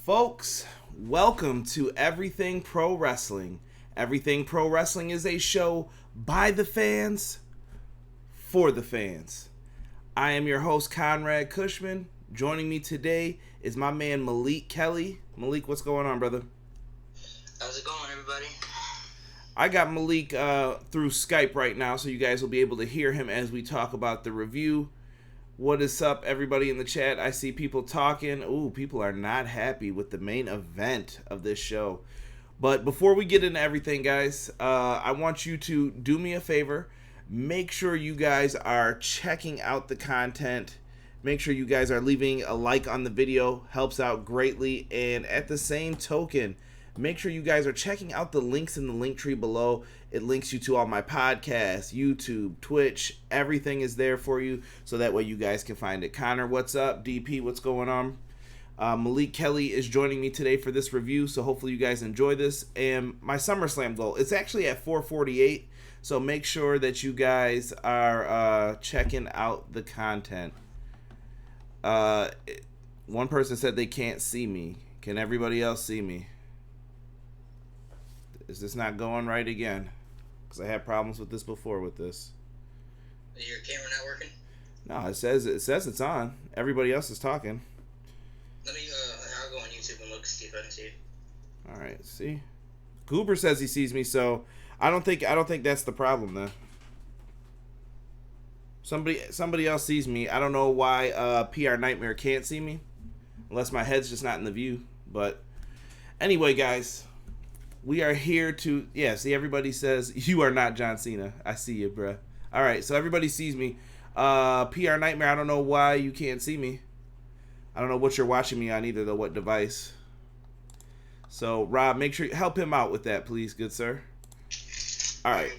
Folks, welcome to Everything Pro Wrestling. Everything Pro Wrestling is a show by the fans, for the fans. I am your host, Conrad Cushman. Joining me today is my man, Malik Kelly. Malik, what's going on, brother? How's it going, everybody? I got Malik through Skype right now, so you guys will be able to hear him as we talk about the review. What is up, everybody in the chat? I see people talking. Ooh, people are not happy with the main event of this show. But before we get into everything, guys, I want you to do me a favor. Make sure you guys are checking out the content. Make sure you guys are leaving a like on the video. Helps out greatly. And at the same token, make sure you guys are checking out the links in the link tree below. It links you to all my podcasts, YouTube, Twitch. Everything is there for you, so that way you guys can find it. Connor, what's up? DP, what's going on? Malik Kelly is joining me today for this review, so hopefully you guys enjoy this. And my SummerSlam goal, it's actually at 448, so make sure that you guys are checking out the content. One person said they can't see me. Can everybody else see me? Is this not going right again? Because I had problems with this before with this. Is your camera not working? No, it says it's on. Everybody else is talking. Let me, I'll go on YouTube and look, see if I can see it. All right, see? Goober says he sees me, so I don't think that's the problem then. Somebody else sees me. I don't know why PR Nightmare can't see me, unless my head's just not in the view. But anyway, guys, we are here to, see, everybody says, you are not John Cena. I see you, bruh. All right, so everybody sees me. PR Nightmare, I don't know why you can't see me. I don't know what you're watching me on either, though, what device. So, Rob, make sure you help him out with that, please, good sir. All right.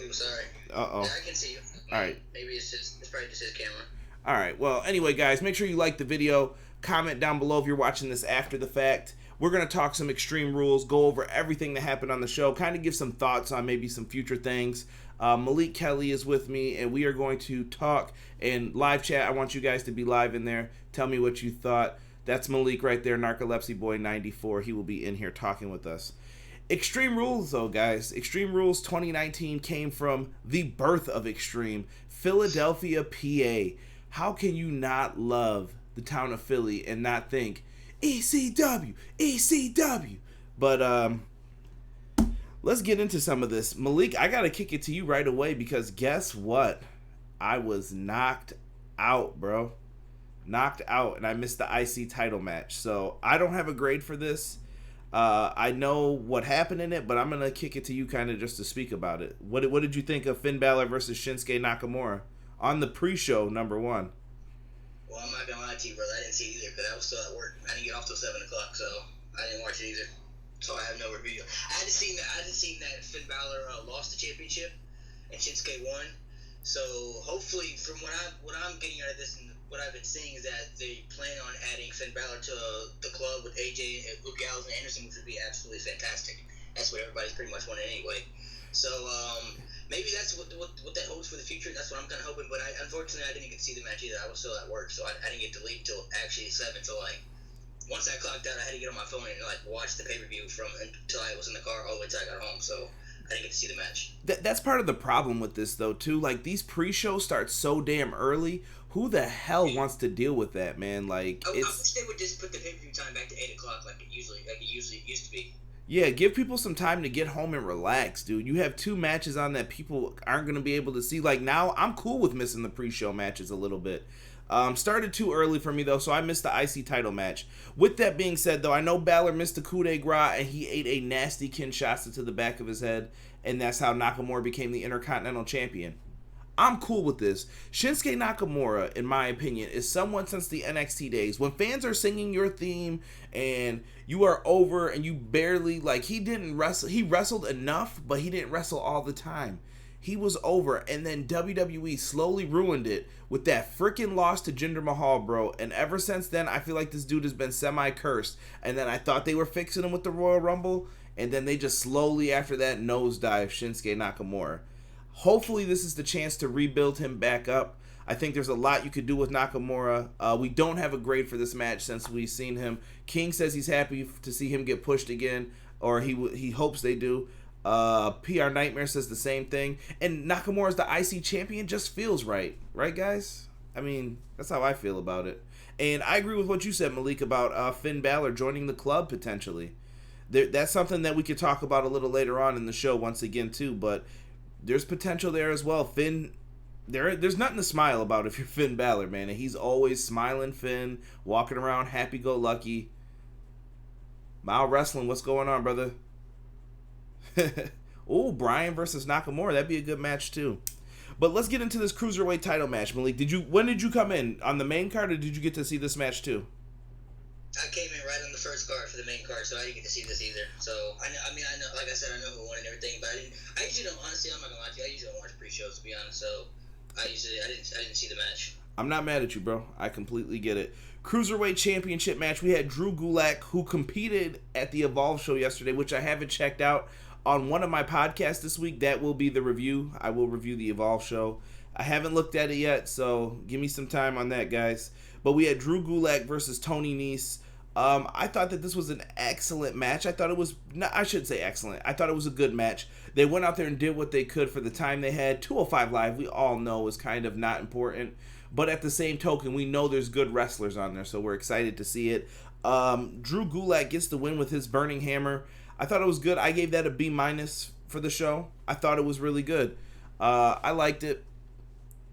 I'm sorry. Uh-oh. Yeah, I can see you. All right. Maybe it's probably just his camera. All right, well, anyway, guys, make sure you like the video. Comment down below if you're watching this after the fact. We're going to talk some Extreme Rules, go over everything that happened on the show, kind of give some thoughts on maybe some future things. Malik Kelly is with me, and we are going to talk and live chat. I want you guys to be live in there. Tell me what you thought. That's Malik right there, Narcolepsy Boy 94. He will be in here talking with us. Extreme Rules, though, guys. Extreme Rules 2019 came from the birth of Extreme, Philadelphia, PA. How can you not love the town of Philly and not think ECW, ECW? But let's get into some of this. Malik, I gotta kick it to you right away because guess what? I was knocked out, bro. Knocked out, and I missed the IC title match. So I don't have a grade for this. I know what happened in it, but I'm gonna kick it to you kind of just to speak about it. What did you think of Finn Balor versus Shinsuke Nakamura on the pre-show number 1? Well, I'm not gonna lie to you, brother. I didn't see it either because I was still at work. I didn't get off till 7 o'clock, so I didn't watch it either. So I have no review. I hadn't seen that Finn Balor lost the championship and Shinsuke won. So hopefully, from what I'm getting out of this and what I've been seeing is that they plan on adding Finn Balor to the club with AJ, Luke Gallows, and Anderson, which would be absolutely fantastic. That's what everybody's pretty much wanted anyway. So maybe that's what that holds for the future. That's what I'm kind of hoping. But unfortunately, I didn't get to see the match either. I was still at work, so I didn't get to leave until actually 7. So once I clocked out, I had to get on my phone and watch the pay-per-view until I was in the car all the way until I got home. So I didn't get to see the match. That's part of the problem with this, though, too. These pre-shows start so damn early. Who the hell wants to deal with that, man? I wish they would just put the pay-per-view time back to 8 o'clock like it usually used to be. Yeah, give people some time to get home and relax, dude. You have 2 matches on that people aren't going to be able to see. Now, I'm cool with missing the pre-show matches a little bit. Started too early for me, though, so I missed the IC title match. With that being said, though, I know Balor missed the coup de grace, and he ate a nasty Kinshasa to the back of his head, and that's how Nakamura became the Intercontinental Champion. I'm cool with this. Shinsuke Nakamura, in my opinion, is someone since the NXT days. When fans are singing your theme and you are over and you barely, he didn't wrestle. He wrestled enough, but he didn't wrestle all the time. He was over, and then WWE slowly ruined it with that freaking loss to Jinder Mahal, bro. And ever since then, I feel like this dude has been semi-cursed. And then I thought they were fixing him with the Royal Rumble, and then they just slowly, after that, nosedive Shinsuke Nakamura. Hopefully this is the chance to rebuild him back up. I think there's a lot you could do with Nakamura. We don't have a grade for this match since we've seen him. King says he's happy to see him get pushed again, or he hopes they do. PR Nightmare says the same thing. And Nakamura as the IC champion just feels right. Right, guys? I mean, that's how I feel about it. And I agree with what you said, Malik, about Finn Balor joining the club potentially. That's something that we could talk about a little later on in the show once again, too. But there's potential there as well. Finn... There's nothing to smile about if you're Finn Balor, man. And he's always smiling Finn, walking around happy-go-lucky. Mile Wrestling, what's going on, brother? Oh, Bryan versus Nakamura. That'd be a good match, too. But let's get into this Cruiserweight title match, Malik. When did you come in? On the main card, or did you get to see this match, too? I came in right on the first card for the main card, so I didn't get to see this either. So, I know, like I said, I know who won and everything, but I usually don't, honestly, I'm not gonna lie to you, I usually don't watch pre-shows, to be honest, so... I didn't see the match. I'm not mad at you, bro. I completely get it. Cruiserweight Championship match. We had Drew Gulak, who competed at the Evolve show yesterday, which I haven't checked out on one of my podcasts this week. That will be the review. I will review the Evolve show. I haven't looked at it yet, so give me some time on that, guys. But we had Drew Gulak versus Tony Nese. I thought that this was an excellent match. I thought it was, I should say excellent. I thought it was a good match. They went out there and did what they could for the time they had. 205 Live, we all know, is kind of not important. But at the same token, we know there's good wrestlers on there, so we're excited to see it. Drew Gulak gets the win with his Burning Hammer. I thought it was good. I gave that a B- for the show. I thought it was really good. I liked it.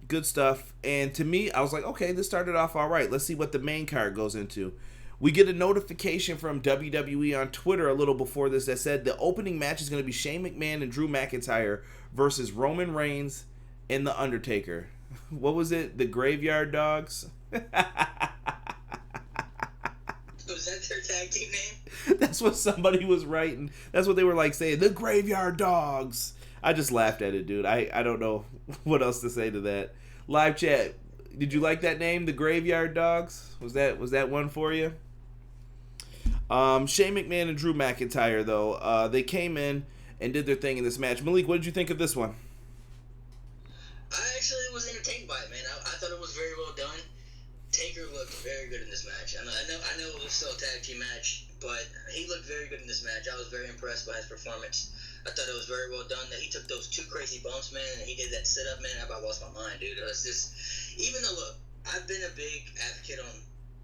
Good stuff. And to me, I was like, okay, this started off all right. Let's see what the main card goes into. We get a notification from WWE on Twitter a little before this that said the opening match is going to be Shane McMahon and Drew McIntyre versus Roman Reigns and The Undertaker. What was it? The Graveyard Dogs? Was that their tag team name? That's what somebody was writing. That's what they were like saying. The Graveyard Dogs. I just laughed at it, dude. I don't know what else to say to that. Live chat. Did you like that name? The Graveyard Dogs? Was that one for you? Shane McMahon and Drew McIntyre, though, they came in and did their thing in this match. Malik, what did you think of this one? I actually was entertained by it, man. I thought it was very well done. Taker looked very good in this match. I know it was still a tag team match, but he looked very good in this match. I was very impressed by his performance. I thought it was very well done. That he took those two crazy bumps, man, and he did that sit up, man. I about lost my mind, dude. It was just, even though, look, I've been a big advocate on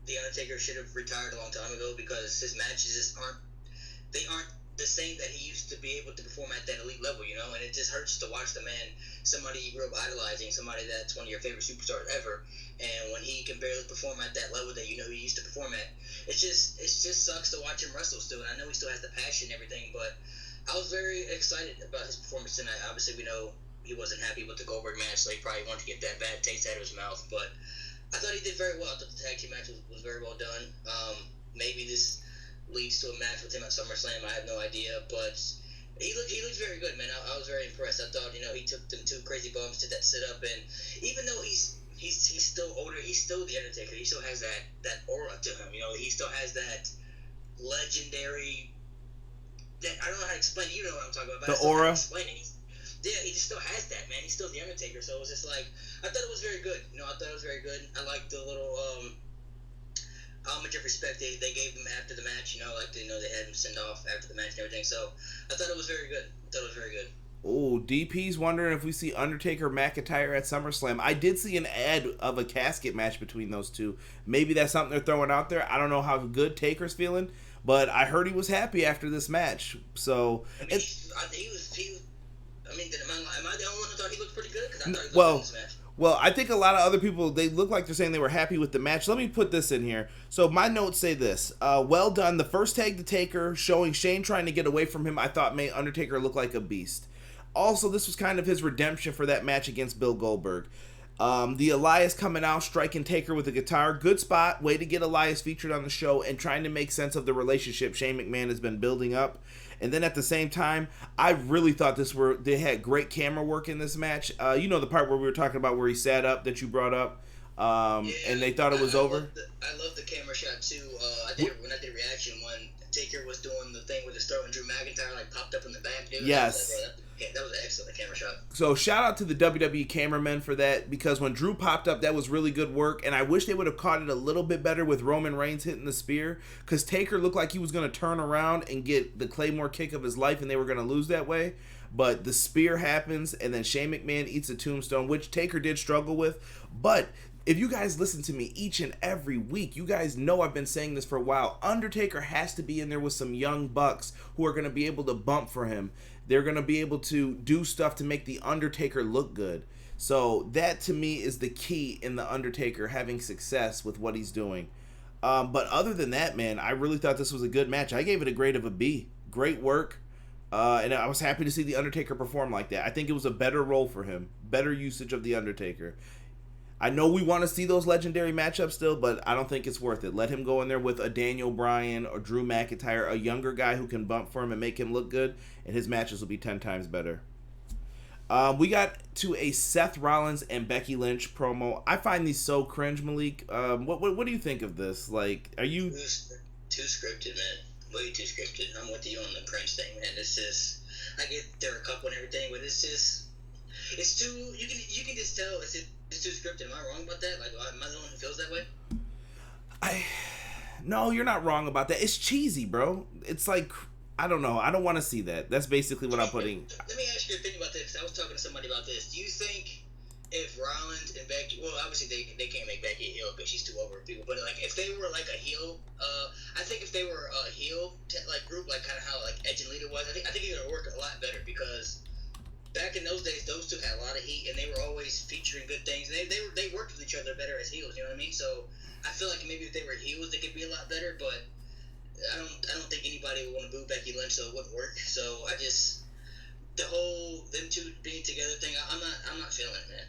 The Undertaker should have retired a long time ago because his matches just aren't the same that he used to be able to perform at that elite level, you know, and it just hurts to watch the man, somebody you grew up idolizing, somebody that's one of your favorite superstars ever, and when he can barely perform at that level that you know he used to perform at, it just sucks to watch him wrestle still, and I know he still has the passion and everything, but I was very excited about his performance tonight. Obviously, we know he wasn't happy with the Goldberg match, so he probably wanted to get that bad taste out of his mouth, but I thought he did very well. I thought the tag team match was very well done. Maybe this leads to a match with him at SummerSlam. I have no idea, but he looked very good, man. I was very impressed. I thought, he took them two crazy bumps, did that sit up, and even though he's still older, he's still the Undertaker. He still has that aura to him. He still has that legendary. I don't know how to explain it. You know what I'm talking about. The aura. Yeah, he just still has that, man. He's still the Undertaker, so it was just like, I thought it was very good. I thought it was very good. I liked the little homage of respect they gave him after the match. Like they had him send off after the match and everything. So I thought it was very good. Oh, DP's wondering if we see Undertaker McIntyre at SummerSlam. I did see an ad of a casket match between those two. Maybe that's something they're throwing out there. I don't know how good Taker's feeling, but I heard he was happy after this match. So am I the only one who thought he looked pretty good? Because I thought he looked good in this match. Well, I think a lot of other people, they look like they're saying they were happy with the match. Let me put this in here. So my notes say this. Well done. The first tag to Taker, showing Shane trying to get away from him, I thought made Undertaker look like a beast. Also, this was kind of his redemption for that match against Bill Goldberg. The Elias coming out, striking Taker with a guitar. Good spot. Way to get Elias featured on the show and trying to make sense of the relationship Shane McMahon has been building up. And then at the same time, I really thought they had great camera work in this match. The part where we were talking about where he sat up that you brought up. And they thought it was over. I love the camera shot too. I did reaction when Taker was doing the thing with his throat and Drew McIntyre like popped up in the back. Dude. Yes. That was an excellent camera shot. So shout out to the WWE cameramen for that, because when Drew popped up, that was really good work, and I wish they would have caught it a little bit better with Roman Reigns hitting the spear, because Taker looked like he was going to turn around and get the Claymore kick of his life, and they were going to lose that way. But the spear happens, and then Shane McMahon eats a tombstone, which Taker did struggle with. But if you guys listen to me each and every week, you guys know I've been saying this for a while. Undertaker has to be in there with some young bucks who are going to be able to bump for him. They're going to be able to do stuff to make the Undertaker look good. So that, to me, is the key in the Undertaker having success with what he's doing. But other than that, man, I really thought this was a good match. I gave it a grade of a B. Great work. And I was happy to see the Undertaker perform like that. I think it was a better role for him. Better usage of the Undertaker. I know we want to see those legendary matchups still, but I don't think it's worth it. Let him go in there with a Daniel Bryan or Drew McIntyre, a younger guy who can bump for him and make him look good, and his matches will be 10 times better. We got to a Seth Rollins and Becky Lynch promo. I find these so cringe, Malik. What do you think of this? Like, are you... Too scripted, man. Way too scripted. I'm with you on the cringe thing, man. It's just... I get they're a couple and everything, but it's just... It's too... You can just tell it's too scripted. Am I wrong about that? Like, am I the one who feels that way? No, you're not wrong about that. It's cheesy, bro. It's like, I don't know. I don't want to see that. That's basically what I'm putting. Let me ask you a thing about this. I was talking to somebody about this. Do you think if Rollins and Becky, well, obviously they can't make Becky a heel because she's too over people, but like if they were like a heel, I think if they were a heel like group, like kind of how like Edge and Lita was, I think it would work a lot better because back in those days, those two had a lot of heat, and they were always featuring good things. They worked with each other better as heels. You know what I mean? So I feel like maybe if they were heels, they could be a lot better. But I don't think anybody would want to boo Becky Lynch, so it wouldn't work. So I just the whole them two being together thing, I'm not feeling it, man.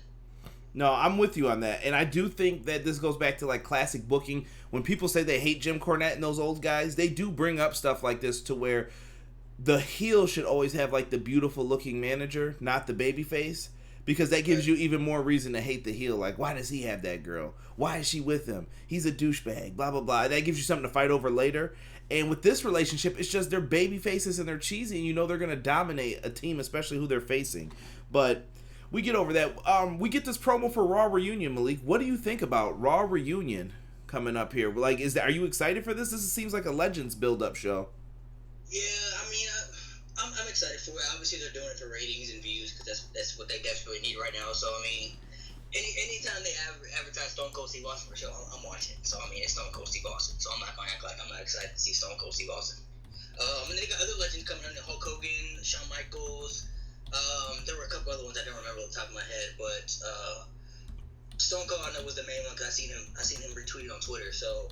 No, I'm with you on that, and I do think that this goes back to like classic booking. When people say they hate Jim Cornette and those old guys, they do bring up stuff like this to where the heel should always have like the beautiful looking manager, not the baby face, because that gives you even more reason to hate the heel. Like, why does he have that girl? Why is she with him? He's a douchebag, blah, blah, blah. That gives you something to fight over later. And with this relationship, it's just they're baby faces and they're cheesy, and you know they're going to dominate a team, especially who they're facing. But we get over that. We get this promo for Raw Reunion, Malik. What do you think about Raw Reunion coming up here? Like, are you excited for this? This seems like a Legends build-up show. Yeah, I mean, I'm excited for it. Obviously, they're doing it for ratings and views because that's what they desperately need right now. So, I mean, anytime they advertise Stone Cold Steve Austin for a show, I'm watching. So, I mean, it's Stone Cold Steve Austin. So, I'm not going to act like I'm not excited to see Stone Cold Steve Austin. And then they got other legends coming in, Hulk Hogan, Shawn Michaels. There were a couple other ones I don't remember off the top of my head, but Stone Cold I know was the main one because I seen him retweeted on Twitter. So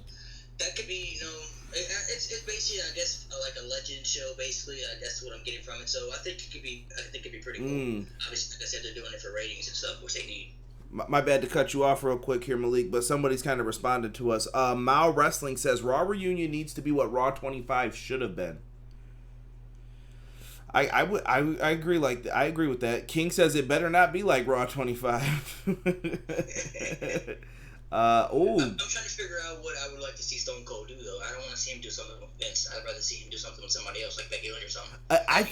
that could be, you know, it's basically I guess like a legend show. Basically, that's what I'm getting from it. So I think it could be pretty cool. Obviously, like I said, they're doing it for ratings and stuff, which they need. My bad to cut you off real quick here, Malik, but somebody's kind of responded to us. Mao Wrestling says Raw Reunion needs to be what Raw 25 should have been. I agree. I agree with that. King says it better not be like Raw 25. I'm trying to figure out what I would like to see Stone Cold do, though. I don't want to see him do something with Vince. I'd rather see him do something with somebody else, like Becky Lynch or something.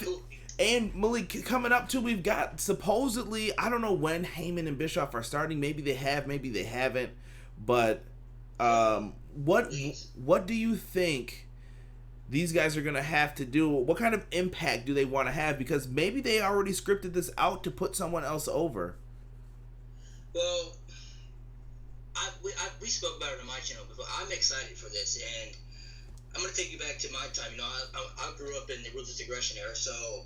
Cool. And Malik, coming up too, we've got supposedly, I don't know when Heyman and Bischoff are starting. Maybe they have, maybe they haven't. But what do you think these guys are going to have to do? What kind of impact do they want to have? Because maybe they already scripted this out to put someone else over. Well, we spoke about it on my channel before. I'm excited for this, and I'm going to take you back to my time. You know, I grew up in the Ruthless Aggression era, so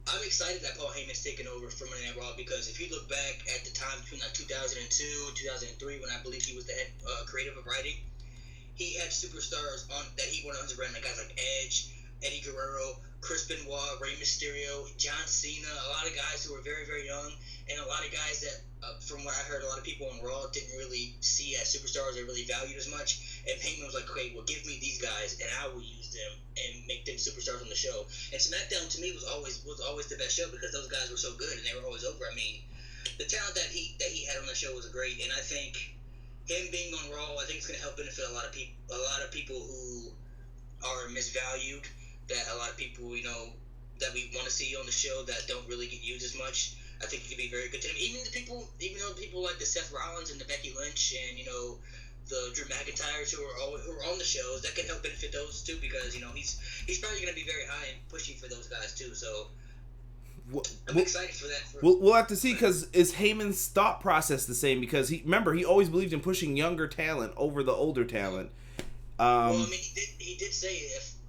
I'm excited that Paul Heyman's taken over for Monday Night Raw because if you look back at the time between like 2002, 2003, when I believe he was the head creative of writing, he had superstars on that he wanted to run, like guys like Edge, Eddie Guerrero, Chris Benoit, Rey Mysterio, John Cena, a lot of guys who were very, very young, and a lot of guys that, from what I heard, a lot of people on Raw didn't really see as superstars or really valued as much. And Heyman was like, okay, well, give me these guys, and I will use them and make them superstars on the show. And SmackDown, to me, was always the best show because those guys were so good, and they were always over. I mean, the talent that he had on the show was great, and I think him being on Raw, I think it's going to help benefit a lot of people. A lot of people who are misvalued. That a lot of people, that we want to see on the show that don't really get used as much. I think it could be very good to them. Even though people like the Seth Rollins and the Becky Lynch and the Drew McIntyres who are on the shows, that can help benefit those too, because he's probably going to be very high and pushing for those guys too. So I'm excited for that. We'll have to see, because is Heyman's thought process the same? Because he always believed in pushing younger talent over the older talent. Well, I mean, he did say,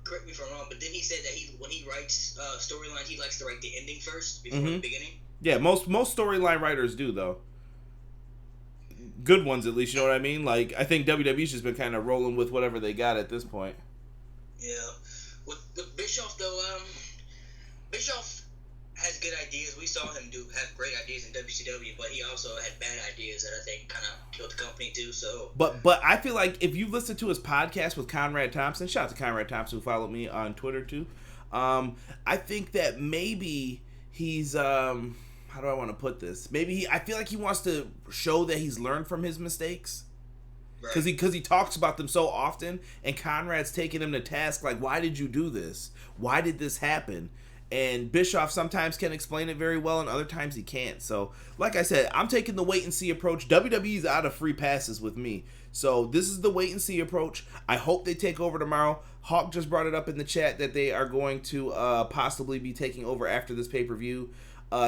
correct me if I'm wrong, but then he said that when he writes storylines, he likes to write the ending first before the beginning. Yeah, most storyline writers do, though. Good ones, at least, you know what I mean? Like, I think WWE's just been kind of rolling with whatever they got at this point. Yeah. With Bischoff, though, Bischoff has good ideas. We saw him have great ideas in WCW, but he also had bad ideas that I think kind of killed the company, too, so... But I feel like if you listen to his podcast with Conrad Thompson, shout out to Conrad Thompson, who followed me on Twitter, too, I think that maybe he's... how do I want to put this? I feel like he wants to show that he's learned from his mistakes. Because he talks about them so often, and Conrad's taking him to task, like, why did you do this? Why did this happen? And Bischoff sometimes can explain it very well, and other times he can't. So, like I said, I'm taking the wait-and-see approach. WWE's out of free passes with me. So, this is the wait-and-see approach. I hope they take over tomorrow. Hawk just brought it up in the chat that they are going to possibly be taking over after this pay-per-view.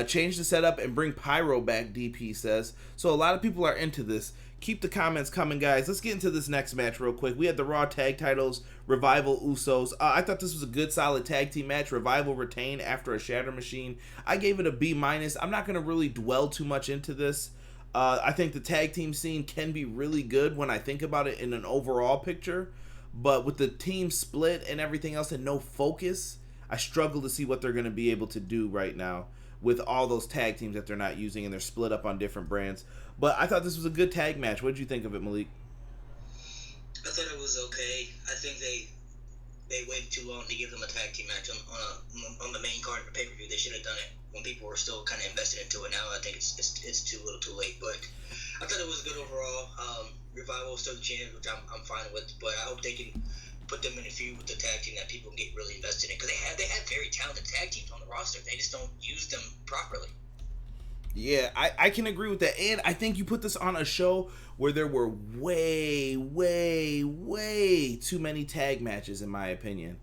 Change the setup and bring Pyro back, DP says. So a lot of people are into this. Keep the comments coming, guys. Let's get into this next match real quick. We had the Raw Tag Titles, Revival, Usos. I thought this was a good, solid tag team match. Revival retained after a Shatter Machine. I gave it a B-. I'm not going to really dwell too much into this. I think the tag team scene can be really good when I think about it in an overall picture. But with the team split and everything else and no focus, I struggle to see what they're going to be able to do right now with all those tag teams that they're not using, and they're split up on different brands. But I thought this was a good tag match. What did you think of it, Malik? I thought it was okay. I think they waited too long to give them a tag team match on the main card of the pay-per-view. They should have done it when people were still kind of invested into it. Now I think it's too little too late. But I thought it was good overall. Revival is still the champ, which I'm fine with. But I hope they can put them in a feud with the tag team that people can get really invested in, because they have very talented tag teams on the roster. They just don't use them properly. Yeah, I can agree with that. And I think you put this on a show where there were way too many tag matches, in my opinion.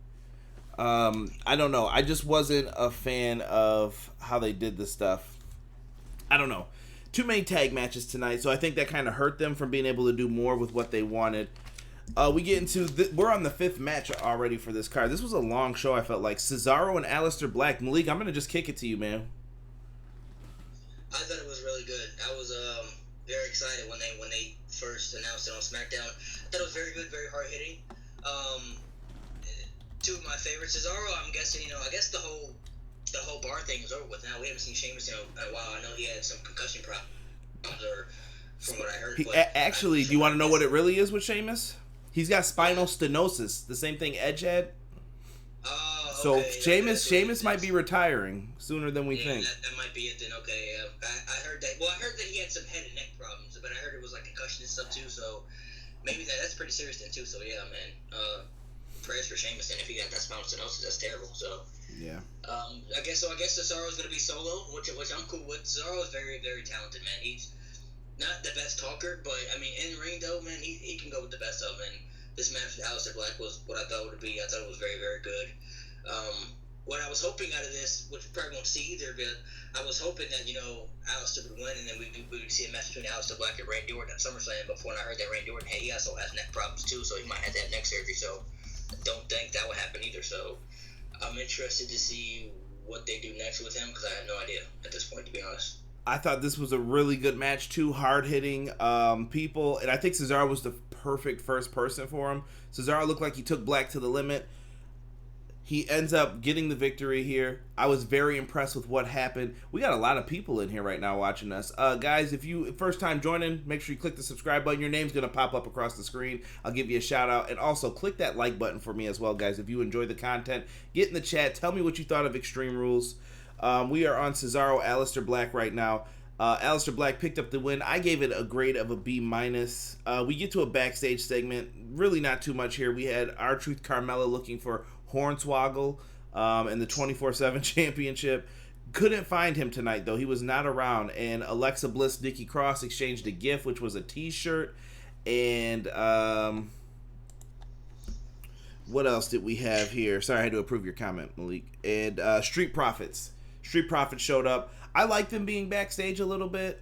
I don't know. I just wasn't a fan of how they did this stuff. I don't know. Too many tag matches tonight, so I think that kind of hurt them from being able to do more with what they wanted. We get into we're on the 5th match already for this card. This was a long show, I felt like. Cesaro and Aleister Black. Malik, I'm going to just kick it to you, man. I thought it was really good. I was very excited when they first announced it on SmackDown. I thought it was very good, very hard-hitting. Two of my favorites. Cesaro, I'm guessing, I guess the whole bar thing is over with now. We haven't seen Sheamus in a while. I know he had some concussion problems, or from what I heard. Actually, do you want to know what it really is with Sheamus? He's got spinal stenosis, the same thing Edge had. So okay, Sheamus might be retiring sooner than we think. That might be it then. Okay, I heard that. Well, I heard that he had some head and neck problems, but I heard it was like concussion and stuff too. So maybe that's pretty serious then too. So yeah, man. Prayers for Sheamus, and if he got that spinal stenosis, that's terrible. So yeah. I guess Cesaro's gonna be solo, which I'm cool with. Cesaro is very, very talented, man. He's not the best talker, but I mean, in ring though, man, he can go with the best of them. And this match with Aleister Black was what I thought it would be. I thought it was very, very good. What I was hoping out of this, which we probably won't see either, but I was hoping that Aleister would win, and then we would see a match between Aleister Black and Randy Orton at SummerSlam. Before I heard that Randy Orton, he also has neck problems too, so he might have that neck surgery. So I don't think that would happen either. So I'm interested to see what they do next with him, because I have no idea at this point, to be honest. I thought this was a really good match. Two hard-hitting people, and I think Cesaro was the perfect first person for him. Cesaro looked like he took Black to the limit. He ends up getting the victory here. I was very impressed with what happened. We got a lot of people in here right now watching us. Guys, if you first time joining, make sure you click the subscribe button. Your name's going to pop up across the screen. I'll give you a shout out. And also click that like button for me as well, guys. If you enjoy the content, get in the chat. Tell me what you thought of Extreme Rules. We are on Cesaro, Aleister Black right now. Aleister Black picked up the win. I gave it a grade of a B minus. We get to a backstage segment. Really not too much here. We had R-Truth Carmella looking for Hornswoggle in the 24/7 championship. Couldn't find him tonight, though. He was not around. And Alexa Bliss, Nikki Cross exchanged a gift, which was a t-shirt. And what else did we have here? Sorry, I had to approve your comment, Malik. And Street Profits. Street Profits showed up. I like them being backstage a little bit.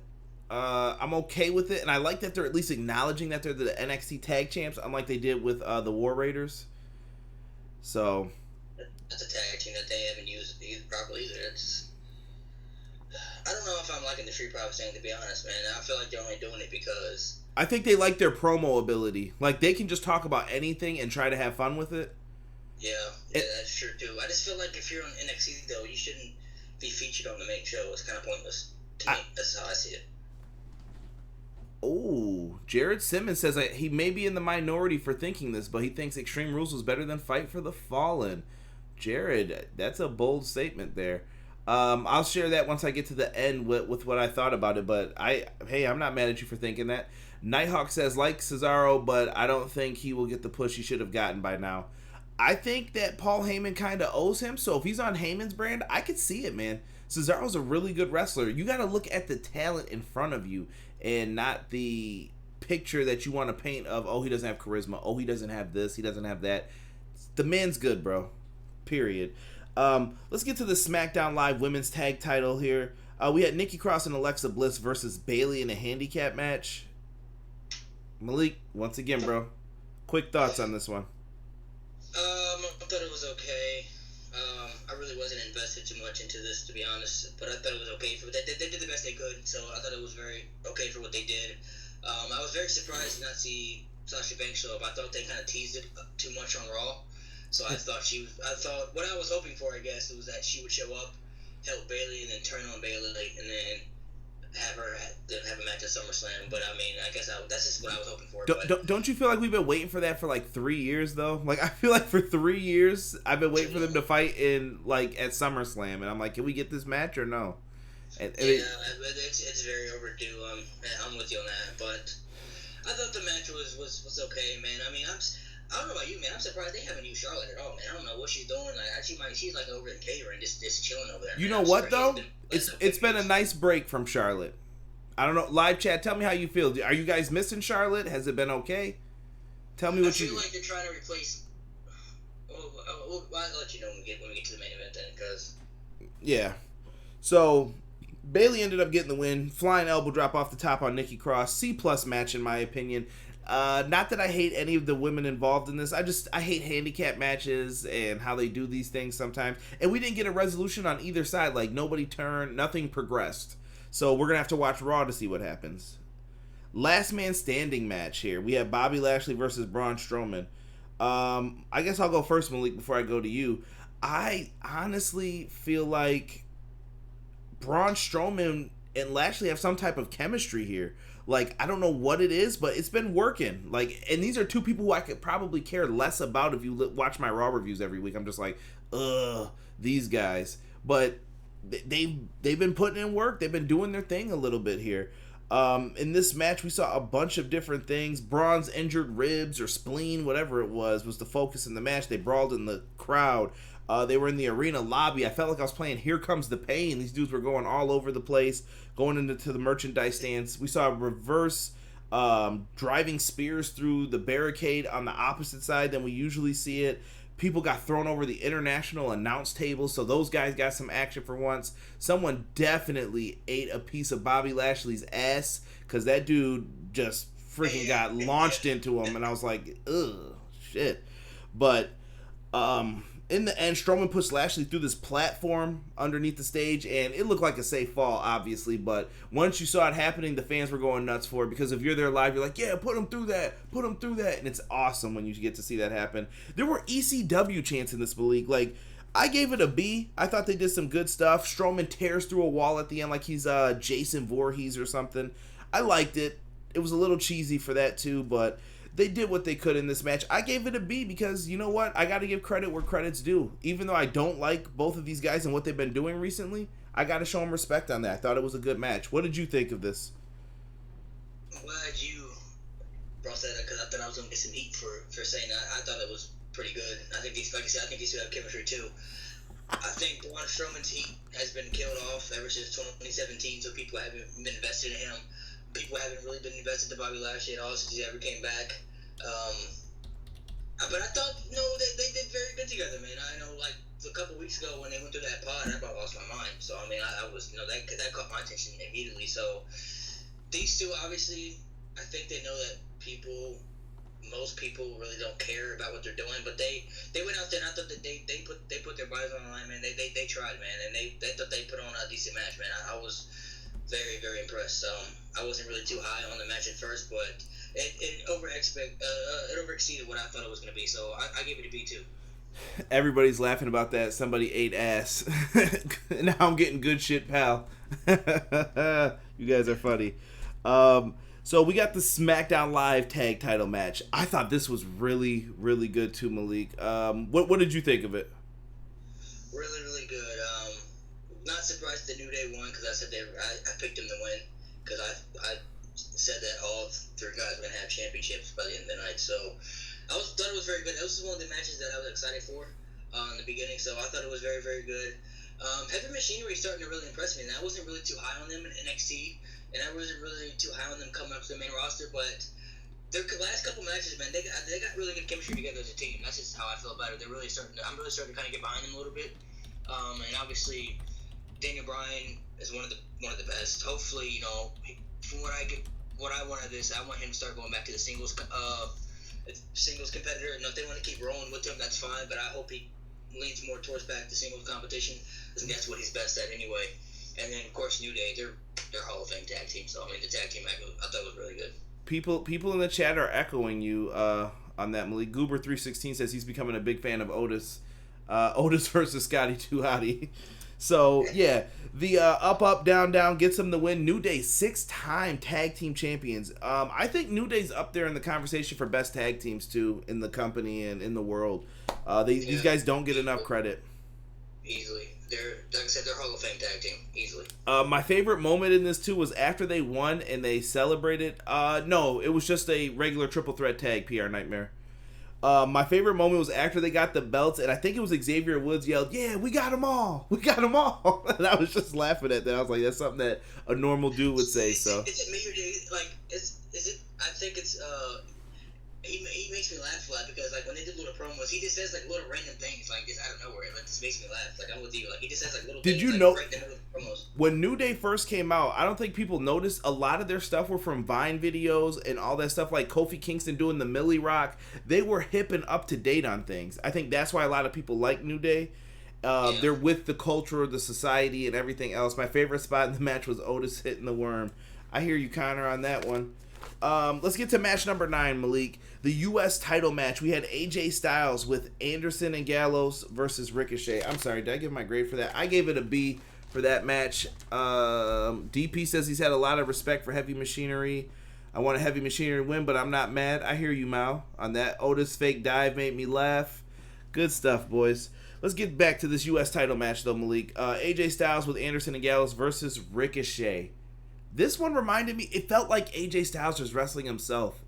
I'm okay with it, and I like that they're at least acknowledging that they're the NXT Tag Champs, unlike they did with the War Raiders. So that's a tag team that they haven't used properly either. I don't know if I'm liking the Street Profits thing, to be honest, man. I feel like they're only doing it because I think they like their promo ability. Like, they can just talk about anything and try to have fun with it. Yeah, that's true too. I just feel like if you're on NXT though, you shouldn't be featured on the main show. It's kind of pointless to me. That's how I see it. Oh, Jared Simmons says he may be in the minority for thinking this, but he thinks Extreme Rules was better than Fight for the Fallen. Jared, that's a bold statement there. I'll share that once I get to the end with what I thought about it, but I'm not mad at you for thinking that. Nighthawk says, like Cesaro, but I don't think he will get the push he should have gotten by now. I think that Paul Heyman kind of owes him, so if he's on Heyman's brand, I could see it, man. Cesaro's a really good wrestler. You got to look at the talent in front of you and not the picture that you want to paint of, oh, he doesn't have charisma, oh, he doesn't have this, he doesn't have that. The man's good, bro. Period. Let's get to the SmackDown Live Women's Tag Title here. We had Nikki Cross and Alexa Bliss versus Bayley in a handicap match. Malik, once again, bro, quick thoughts on this one. I thought it was okay. I really wasn't invested too much into this, to be honest, but I thought it was okay. They did the best they could, so I thought it was very okay for what they did. I was very surprised to not see Sasha Banks show up. I thought they kind of teased it too much on Raw, so I thought what I was hoping for, I guess, was that she would show up, help Bayley, and then turn on Bayley, and then have her have a match at SummerSlam. But I mean, I guess that's just what I was hoping for. Don't you feel like we've been waiting for that for like 3 years though? Like, I feel like for 3 years I've been waiting for them to fight in like at SummerSlam, and I'm like, can we get this match or no? It's very overdue. I'm with you on that, but I thought the match was okay, man. I mean, I don't know about you, man. I'm surprised they haven't used Charlotte at all, man. I don't know what she's doing. Like, she's like over in catering, just chilling over there. You know what though? It's been a nice break from Charlotte. I don't know. Live chat, tell me how you feel. Are you guys missing Charlotte? Has it been okay? Tell me what you. I feel like they're trying to replace. I'll let you know when we get to the main event then, because. Yeah. So Bayley ended up getting the win. Flying elbow drop off the top on Nikki Cross. C+ match in my opinion. Not that I hate any of the women involved in this. I hate handicap matches and how they do these things sometimes. And we didn't get a resolution on either side. Like, nobody turned, nothing progressed. So we're going to have to watch Raw to see what happens. Last man standing match here. We have Bobby Lashley versus Braun Strowman. I guess I'll go first, Malik, before I go to you. I honestly feel like Braun Strowman and Lashley have some type of chemistry here. Like, I don't know what it is, but it's been working. Like, and these are two people who I could probably care less about if you watch my Raw reviews every week. I'm just like, ugh, these guys. But they've been putting in work. They've been doing their thing a little bit here. In this match, we saw a bunch of different things. Braun's injured ribs or spleen, whatever it was the focus in the match. They brawled in the crowd. They were in the arena lobby. I felt like I was playing Here Comes the Pain. These dudes were going all over the place, going into the merchandise stands. We saw a reverse driving spears through the barricade on the opposite side than we usually see it. People got thrown over the international announce table, so those guys got some action for once. Someone definitely ate a piece of Bobby Lashley's ass, because that dude just freaking got launched into him, and I was like, ugh, shit. But, in the end, Strowman pushed Lashley through this platform underneath the stage, and it looked like a safe fall, obviously, but once you saw it happening, the fans were going nuts for it, because if you're there live, you're like, yeah, put him through that, and it's awesome when you get to see that happen. There were ECW chants in this league. Like, I gave it a B. I thought they did some good stuff. Strowman tears through a wall at the end like he's Jason Voorhees or something. I liked it. It was a little cheesy for that, too, but they did what they could in this match. I gave it a B because, you know what? I got to give credit where credit's due. Even though I don't like both of these guys and what they've been doing recently, I got to show him respect on that. I thought it was a good match. What did you think of this? I'm glad you brought that up because I thought I was going to get some heat for saying that. I thought it was pretty good. I think these, like I said, I think these two have chemistry too. I think Braun Strowman's heat has been killed off ever since 2017, so people haven't been invested in him. People haven't really been invested in Bobby Lashley at all since he ever came back. But I thought, they did very good together, man. I know, like, a couple weeks ago when they went through that pod, I about lost my mind. So, I mean, I was, that caught my attention immediately. So, these two, obviously, I think they know that most people really don't care about what they're doing, but they went out there and I thought that they put their bodies on the line, man. They tried, man, and they thought they put on a decent match, man. I was very, very impressed. I wasn't really too high on the match at first, but it overexceeded what I thought it was going to be, so I gave it a B2. Everybody's laughing about that. Somebody ate ass. Now I'm getting good shit, pal. You guys are funny. So we got the SmackDown Live Tag Title match. I thought this was really, really good too, Malik. What did you think of it? Really, really good. Not surprised the New Day won because I said I picked them to win because I said that all three guys were gonna have championships by the end of the night. So I thought it was very good. It was one of the matches that I was excited for in the beginning. So I thought it was very, very good. Heavy Machinery is starting to really impress me, and I wasn't really too high on them in NXT. And I wasn't really too high on them coming up to the main roster, but their last couple matches, man, they got really good chemistry together as a team. That's just how I feel about it. I'm really starting to kind of get behind them a little bit. And obviously, Daniel Bryan is one of the best. Hopefully, from what I want out of this, I want him to start going back to the singles competitor. And if they want to keep rolling with him, that's fine. But I hope he leans more towards back to singles competition. I think that's what he's best at anyway. And then, of course, New Day, they're Hall of Fame tag team. So, I mean, the tag team match, I thought was really good. People in the chat are echoing you on that, Malik. Goober316 says he's becoming a big fan of Otis. Otis versus Scotty 2 Hotty. So, yeah, the up, down, down gets them the win. New Day, 6-time tag team champions. I think New Day's up there in the conversation for best tag teams, too, in the company and in the world. These guys don't get enough credit. Easily. Like I said, they're Hall of Fame tag team, easily. My favorite moment in this, too, was after they won and they celebrated. No, it was just a regular triple threat tag, PR Nightmare. My favorite moment was after they got the belts, and I think it was Xavier Woods yelled, "Yeah, we got them all! We got them all!" And I was just laughing at that. I was like, that's something that a normal dude would say. So is it me or is it? I think it's He makes me laugh a lot because, like, when they did little promos, he just says, like, little random things, like, just out of nowhere. Like, this makes me laugh. Like, I'm with you. Like, he just says, like, little things. Did you like, know, right in the middle of the promos. When New Day first came out, I don't think people noticed a lot of their stuff were from Vine videos and all that stuff, like Kofi Kingston doing the Millie Rock. They were hip and up to date on things. I think that's why a lot of people like New Day. They're with the culture, the society, and everything else. My favorite spot in the match was Otis hitting the worm. I hear you, Connor, on that one. Let's get to match number 9, Malik. The U.S. title match. We had AJ Styles with Anderson and Gallows versus Ricochet. I'm sorry, did I give my grade for that? I gave it a B for that match. DP says he's had a lot of respect for Heavy Machinery. I want a Heavy Machinery win, but I'm not mad. I hear you, Mal. On that Otis fake dive made me laugh. Good stuff, boys. Let's get back to this U.S. title match, though, Malik. AJ Styles with Anderson and Gallows versus Ricochet. This one reminded me, it felt like AJ Styles was wrestling himself.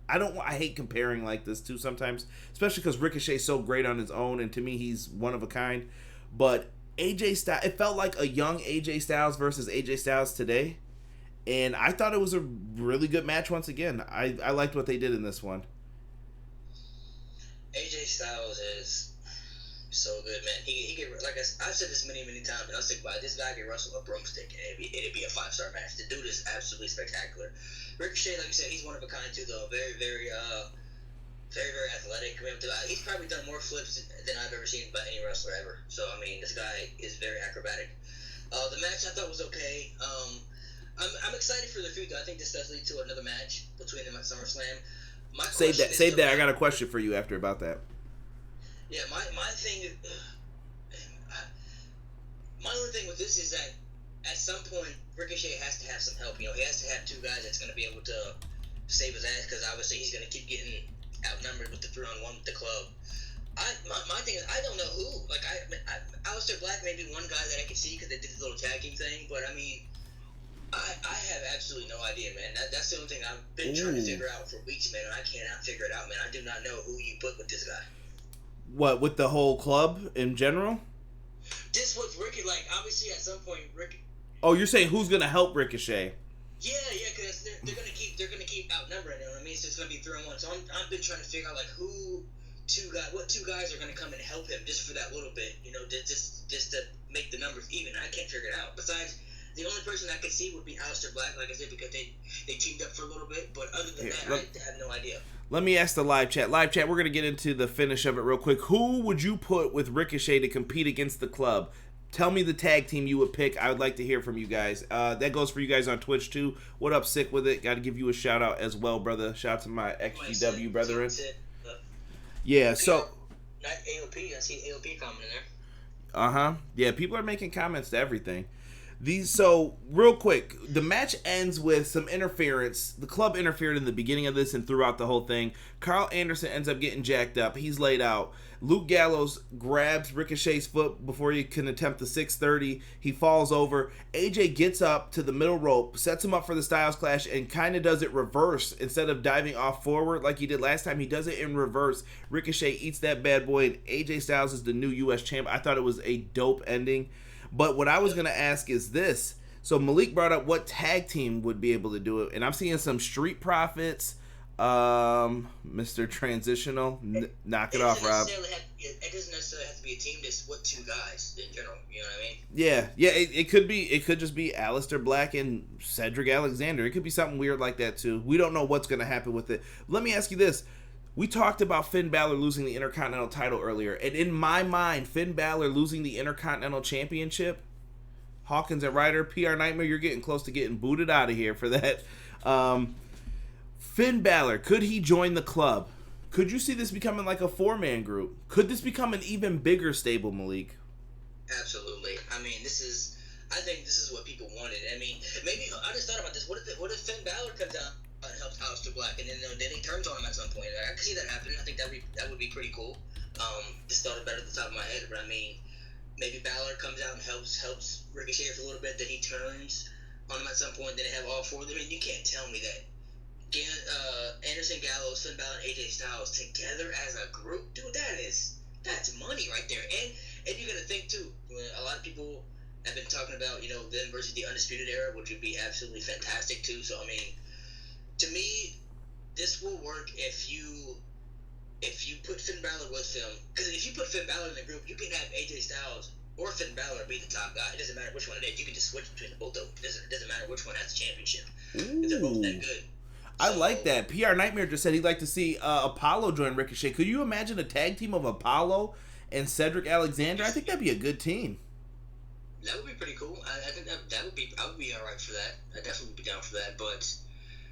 I hate comparing like this too sometimes, especially because Ricochet's so great on his own, and to me, he's one of a kind. But AJ Styles, it felt like a young AJ Styles versus AJ Styles today. And I thought it was a really good match once again. I liked what they did in this one. AJ Styles is so good, man. He could, like I've said this many times, and I'll stick by it. This guy could wrestle a broomstick, and it'd be a 5-star match. The dude is absolutely spectacular. Ricochet, like you said, he's one of a kind too, though. Very, very athletic. He's probably done more flips than I've ever seen by any wrestler ever. So I mean, this guy is very acrobatic. The match I thought was okay. I'm excited for the feud, though. I think this does lead to another match between them at SummerSlam. Save that. I got a question for you after about that. Yeah, my thing. My only thing with this is that at some point Ricochet has to have some help. He has to have 2 guys that's going to be able to save his ass, because obviously he's going to keep getting outnumbered with the 3-on-1 with the club. My thing is, I don't know who. Like I was Aleister Black may be one guy that I can see because they did the little tagging thing, but I mean, I have absolutely no idea, man. That's the only thing I've been trying to figure out for weeks, man, and I cannot figure it out, man. I do not know who you put with this guy. What, with the whole club in general? Just with Ricky, like, obviously at some point, Ricky... Oh, you're saying who's going to help Ricochet? Yeah, because they're gonna keep outnumbering him. I mean, so it's gonna be 3-on-1. So I've been trying to figure out like what two guys are gonna come and help him just for that little bit, you know, just to make the numbers even. I can't figure it out. Besides, the only person I could see would be Aleister Black, like I said, because they teamed up for a little bit. But other than that, I have no idea. Let me ask the live chat. Live chat, we're gonna get into the finish of it real quick. Who would you put with Ricochet to compete against the club? Tell me the tag team you would pick. I would like to hear from you guys. That goes for you guys on Twitch, too. What up, Sick With It? Got to give you a shout-out as well, brother. Shout out to my XGW brethren. Yeah, so... Not AOP. I see AOP comment in there. Uh-huh. Yeah, people are making comments to everything. So, real quick, the match ends with some interference. The club interfered in the beginning of this and throughout the whole thing. Carl Anderson ends up getting jacked up. He's laid out. Luke Gallows grabs Ricochet's foot before he can attempt the 630. He falls over. AJ gets up to the middle rope, sets him up for the Styles Clash, and kind of does it reverse. Instead of diving off forward like he did last time, he does it in reverse. Ricochet eats that bad boy, and AJ Styles is the new U.S. champ. I thought it was a dope ending. But what I was going to ask is this. So Malik brought up what tag team would be able to do it. And I'm seeing some Street Profits, Mr. Transitional. Knock it off, Rob. It doesn't necessarily have to be a team. Just what two guys in general. You know what I mean? Yeah. It could be. It could just be Aleister Black and Cedric Alexander. It could be something weird like that too. We don't know what's going to happen with it. Let me ask you this. We talked about Finn Balor losing the Intercontinental title earlier, and in my mind, Finn Balor losing the Intercontinental Championship, Hawkins and Ryder, PR Nightmare, you're getting close to getting booted out of here for that. Finn Balor, could he join the club? Could you see this becoming like a 4-man group? Could this become an even bigger stable, Malik? Absolutely. I mean, I think this is what people wanted. I mean, maybe, I just thought about this. What if Finn Balor comes out and helps Aleister Black, and then he turns on him at some point? I can see that happening. I think that would be pretty cool. Just thought about it at the top of my head, but I mean, maybe Balor comes out and helps Ricochet for a little bit, then he turns on him at some point, then they have all four of them. And you can't tell me that Anderson, Gallows, Finn Balor, and AJ Styles together as a group, dude, that's money right there. And you got to think too, a lot of people have been talking about, you know, them versus the Undisputed Era, which would be absolutely fantastic too. So I mean, to me, this will work if you put Finn Balor with him. Because if you put Finn Balor in the group, you can have AJ Styles or Finn Balor be the top guy. It doesn't matter which one it is. You can just switch between the both of them. It doesn't matter which one has the championship. They're both that good. I like that. PR Nightmare just said he'd like to see Apollo join Ricochet. Could you imagine a tag team of Apollo and Cedric Alexander? I think that'd be a good team. That would be pretty cool. I think I would be all right for that. I'd definitely be down for that. But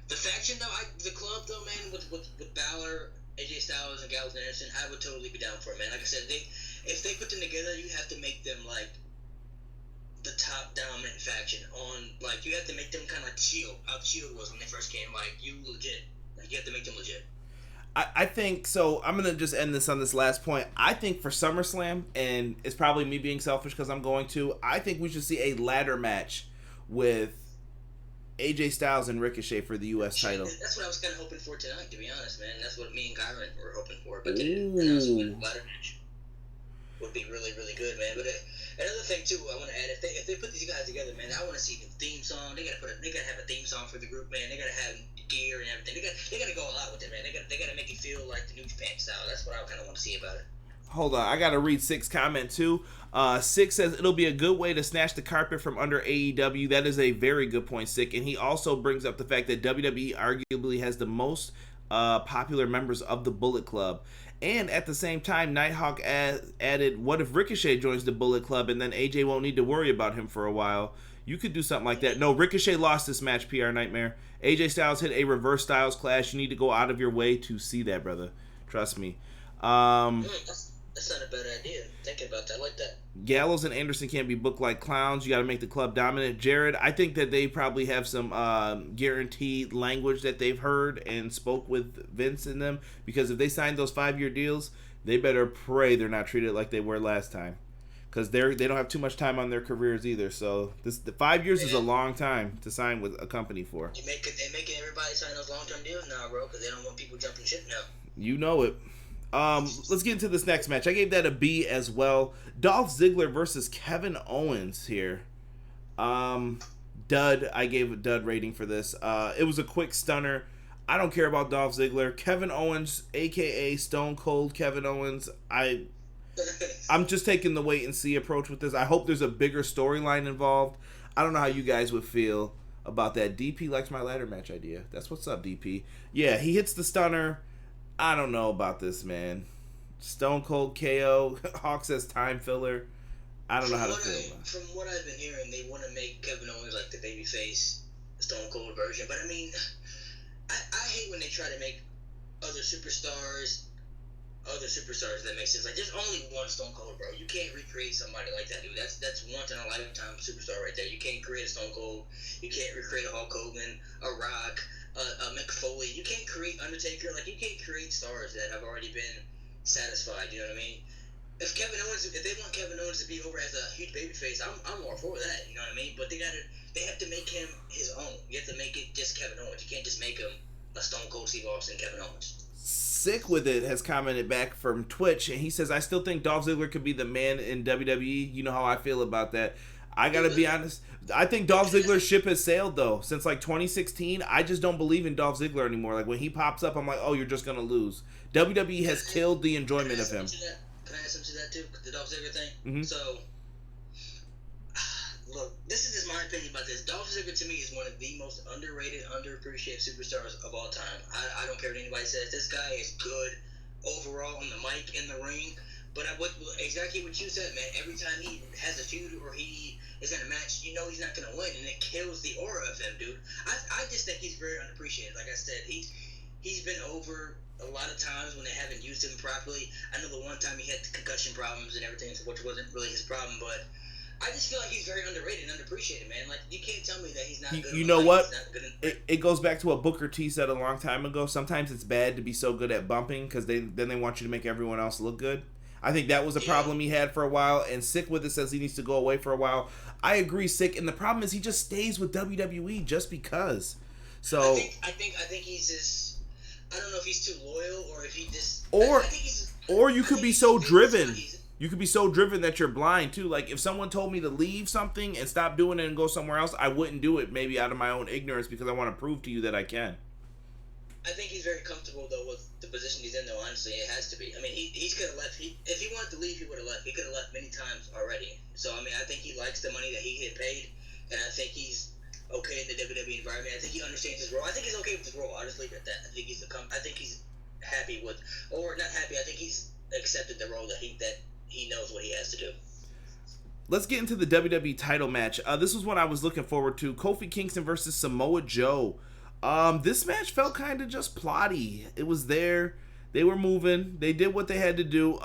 the faction though, the club though, man, with Balor, AJ Styles, and Gallows and Anderson, I would totally be down for it, man. Like I said, if they put them together, you have to make them like the top dominant faction on, like, you have to make them kind of like Shield. How Shield was when they first came, like, you legit. Like, you have to make them legit. I think, so I'm going to just end this on this last point. I think for SummerSlam, and it's probably me being selfish because I'm going to, I think we should see a ladder match with AJ Styles and Ricochet for the U.S. title. That's what I was kind of hoping for tonight, to be honest, man. That's what me and Kyron were hoping for. But the ladder match would be really, really good, man. But another thing too, I want to add, if they put these guys together, man, I want to see the theme song. They gotta have a theme song for the group, man. They gotta have gear and everything. They gotta go all out with it, man. They gotta make it feel like the New Japan style. That's what I kind of want to see about it. Hold on, I gotta read Six comment too. Six says it'll be a good way to snatch the carpet from under AEW. That is a very good point, Sick. And he also brings up the fact that WWE arguably has the most popular members of the Bullet Club. And at the same time, Nighthawk added, what if Ricochet joins the Bullet Club and then AJ won't need to worry about him for a while? You could do something like that. No, Ricochet lost this match, PR Nightmare. AJ Styles hit a reverse Styles Clash. You need to go out of your way to see that, brother. Trust me. That's not a bad idea. Thinking about that, I like that. Gallows and Anderson can't be booked like clowns. You got to make the club dominant. Jared, I think that they probably have some guaranteed language that they've heard and spoke with Vince in them. Because if they signed those 5-year deals, they better pray they're not treated like they were last time. because they don't have too much time on their careers either. So the 5 years is a long time to sign with a company for. They're making everybody sign those long-term deals now, bro, because they don't want people jumping ship now. You know it. Let's get into this next match. I gave that a B as well. Dolph Ziggler versus Kevin Owens here. Dud. I gave a dud rating for this. It was a quick stunner. I don't care about Dolph Ziggler. Kevin Owens, a.k.a. Stone Cold Kevin Owens, I'm just taking the wait and see approach with this. I hope there's a bigger storyline involved. I don't know how you guys would feel about that. DP likes my ladder match idea. That's what's up, DP. Yeah, he hits the stunner. I don't know about this, man. Stone Cold KO. Hawk says time filler. I don't know how to feel about it. From what I've been hearing, they want to make Kevin Owens like the babyface Stone Cold version. But I mean, I hate when they try to make other superstars that make sense. Like, there's only one Stone Cold, bro. You can't recreate somebody like that, dude. That's once in a lifetime superstar right there. You can't create a Stone Cold. You can't recreate a Hulk Hogan, a Rock, a Mick Foley. You can't create Undertaker. Like, you can't create stars that have already been satisfied. You know what I mean? If they want Kevin Owens to be over as a huge babyface, I'm all for that. You know what I mean? But they have to make him his own. You have to make it just Kevin Owens. You can't just make him a Stone Cold Steve Austin Kevin Owens. Sick with it has commented back from Twitch, and he says, I still think Dolph Ziggler could be the man in WWE. You know how I feel about that. I gotta be honest. I think Dolph Ziggler's ship has sailed, though. Since, 2016, I just don't believe in Dolph Ziggler anymore. Like, when he pops up, I'm like, oh, you're just gonna lose. WWE has killed the enjoyment of him. Can I add something to that, too? The Dolph Ziggler thing? Mm-hmm. So, look, this is just my opinion about this. Dolph Ziggler, to me, is one of the most underrated, underappreciated superstars of all time. I don't care what anybody says. This guy is good overall on the mic, in the ring. But exactly what you said, man. Every time he has a feud or he is in a match, you know he's not going to win, and it kills the aura of him, dude. I just think he's very underappreciated. Like I said, he's been over a lot of times when they haven't used him properly. I know the one time he had concussion problems and everything, which wasn't really his problem, but I just feel like he's very underrated and underappreciated, man. Like, you can't tell me that he's not good. You know what? It goes back to what Booker T said a long time ago. Sometimes it's bad to be so good at bumping because then they want you to make everyone else look good. I think that was a problem he had for a while, and Sick with it says he needs to go away for a while. I agree, Sick, and the problem is he just stays with WWE just because. So I think he's just, I don't know if he's too loyal or if he just or you could be so driven. You could be so driven that you're blind too. Like, if someone told me to leave something and stop doing it and go somewhere else, I wouldn't do it, maybe out of my own ignorance, because I want to prove to you that I can. I think he's very comfortable, though, with the position he's in, though, honestly. It has to be. I mean, he could have left. If he wanted to leave, he would have left. He could have left many times already. So, I mean, I think he likes the money that he had paid, and I think he's okay in the WWE environment. I think he understands his role. I think he's okay with his role. I'll just leave it at that. I think he's happy with, or not happy, I think he's accepted the role that he knows what he has to do. Let's get into the WWE title match. This was what I was looking forward to. Kofi Kingston versus Samoa Joe. This match felt kind of just plotty. It was there. They were moving. They did what they had to do.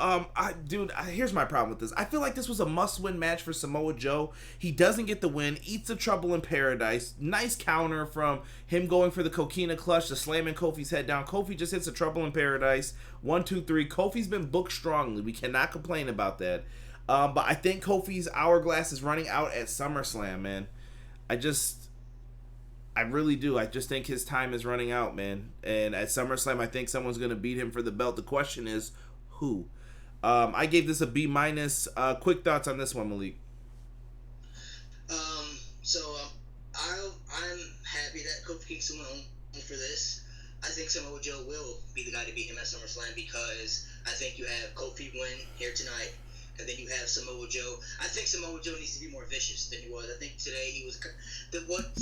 Here's my problem with this. I feel like this was a must-win match for Samoa Joe. He doesn't get the win. Eats the trouble in paradise. Nice counter from him going for the coquina clutch to slamming Kofi's head down. Kofi just hits a trouble in paradise. 1, 2, 3. Kofi's been booked strongly. We cannot complain about that. But I think Kofi's hourglass is running out at SummerSlam, man. I really do. I just think his time is running out, man. And at SummerSlam, I think someone's going to beat him for the belt. The question is, who? I gave this a B-. Quick thoughts on this one, Malik. I'm happy that Kofi Kingston went on for this. I think Samoa Joe will be the guy to beat him at SummerSlam because I think you have Kofi win here tonight. And then you have Samoa Joe. I think Samoa Joe needs to be more vicious than he was. I think today he was,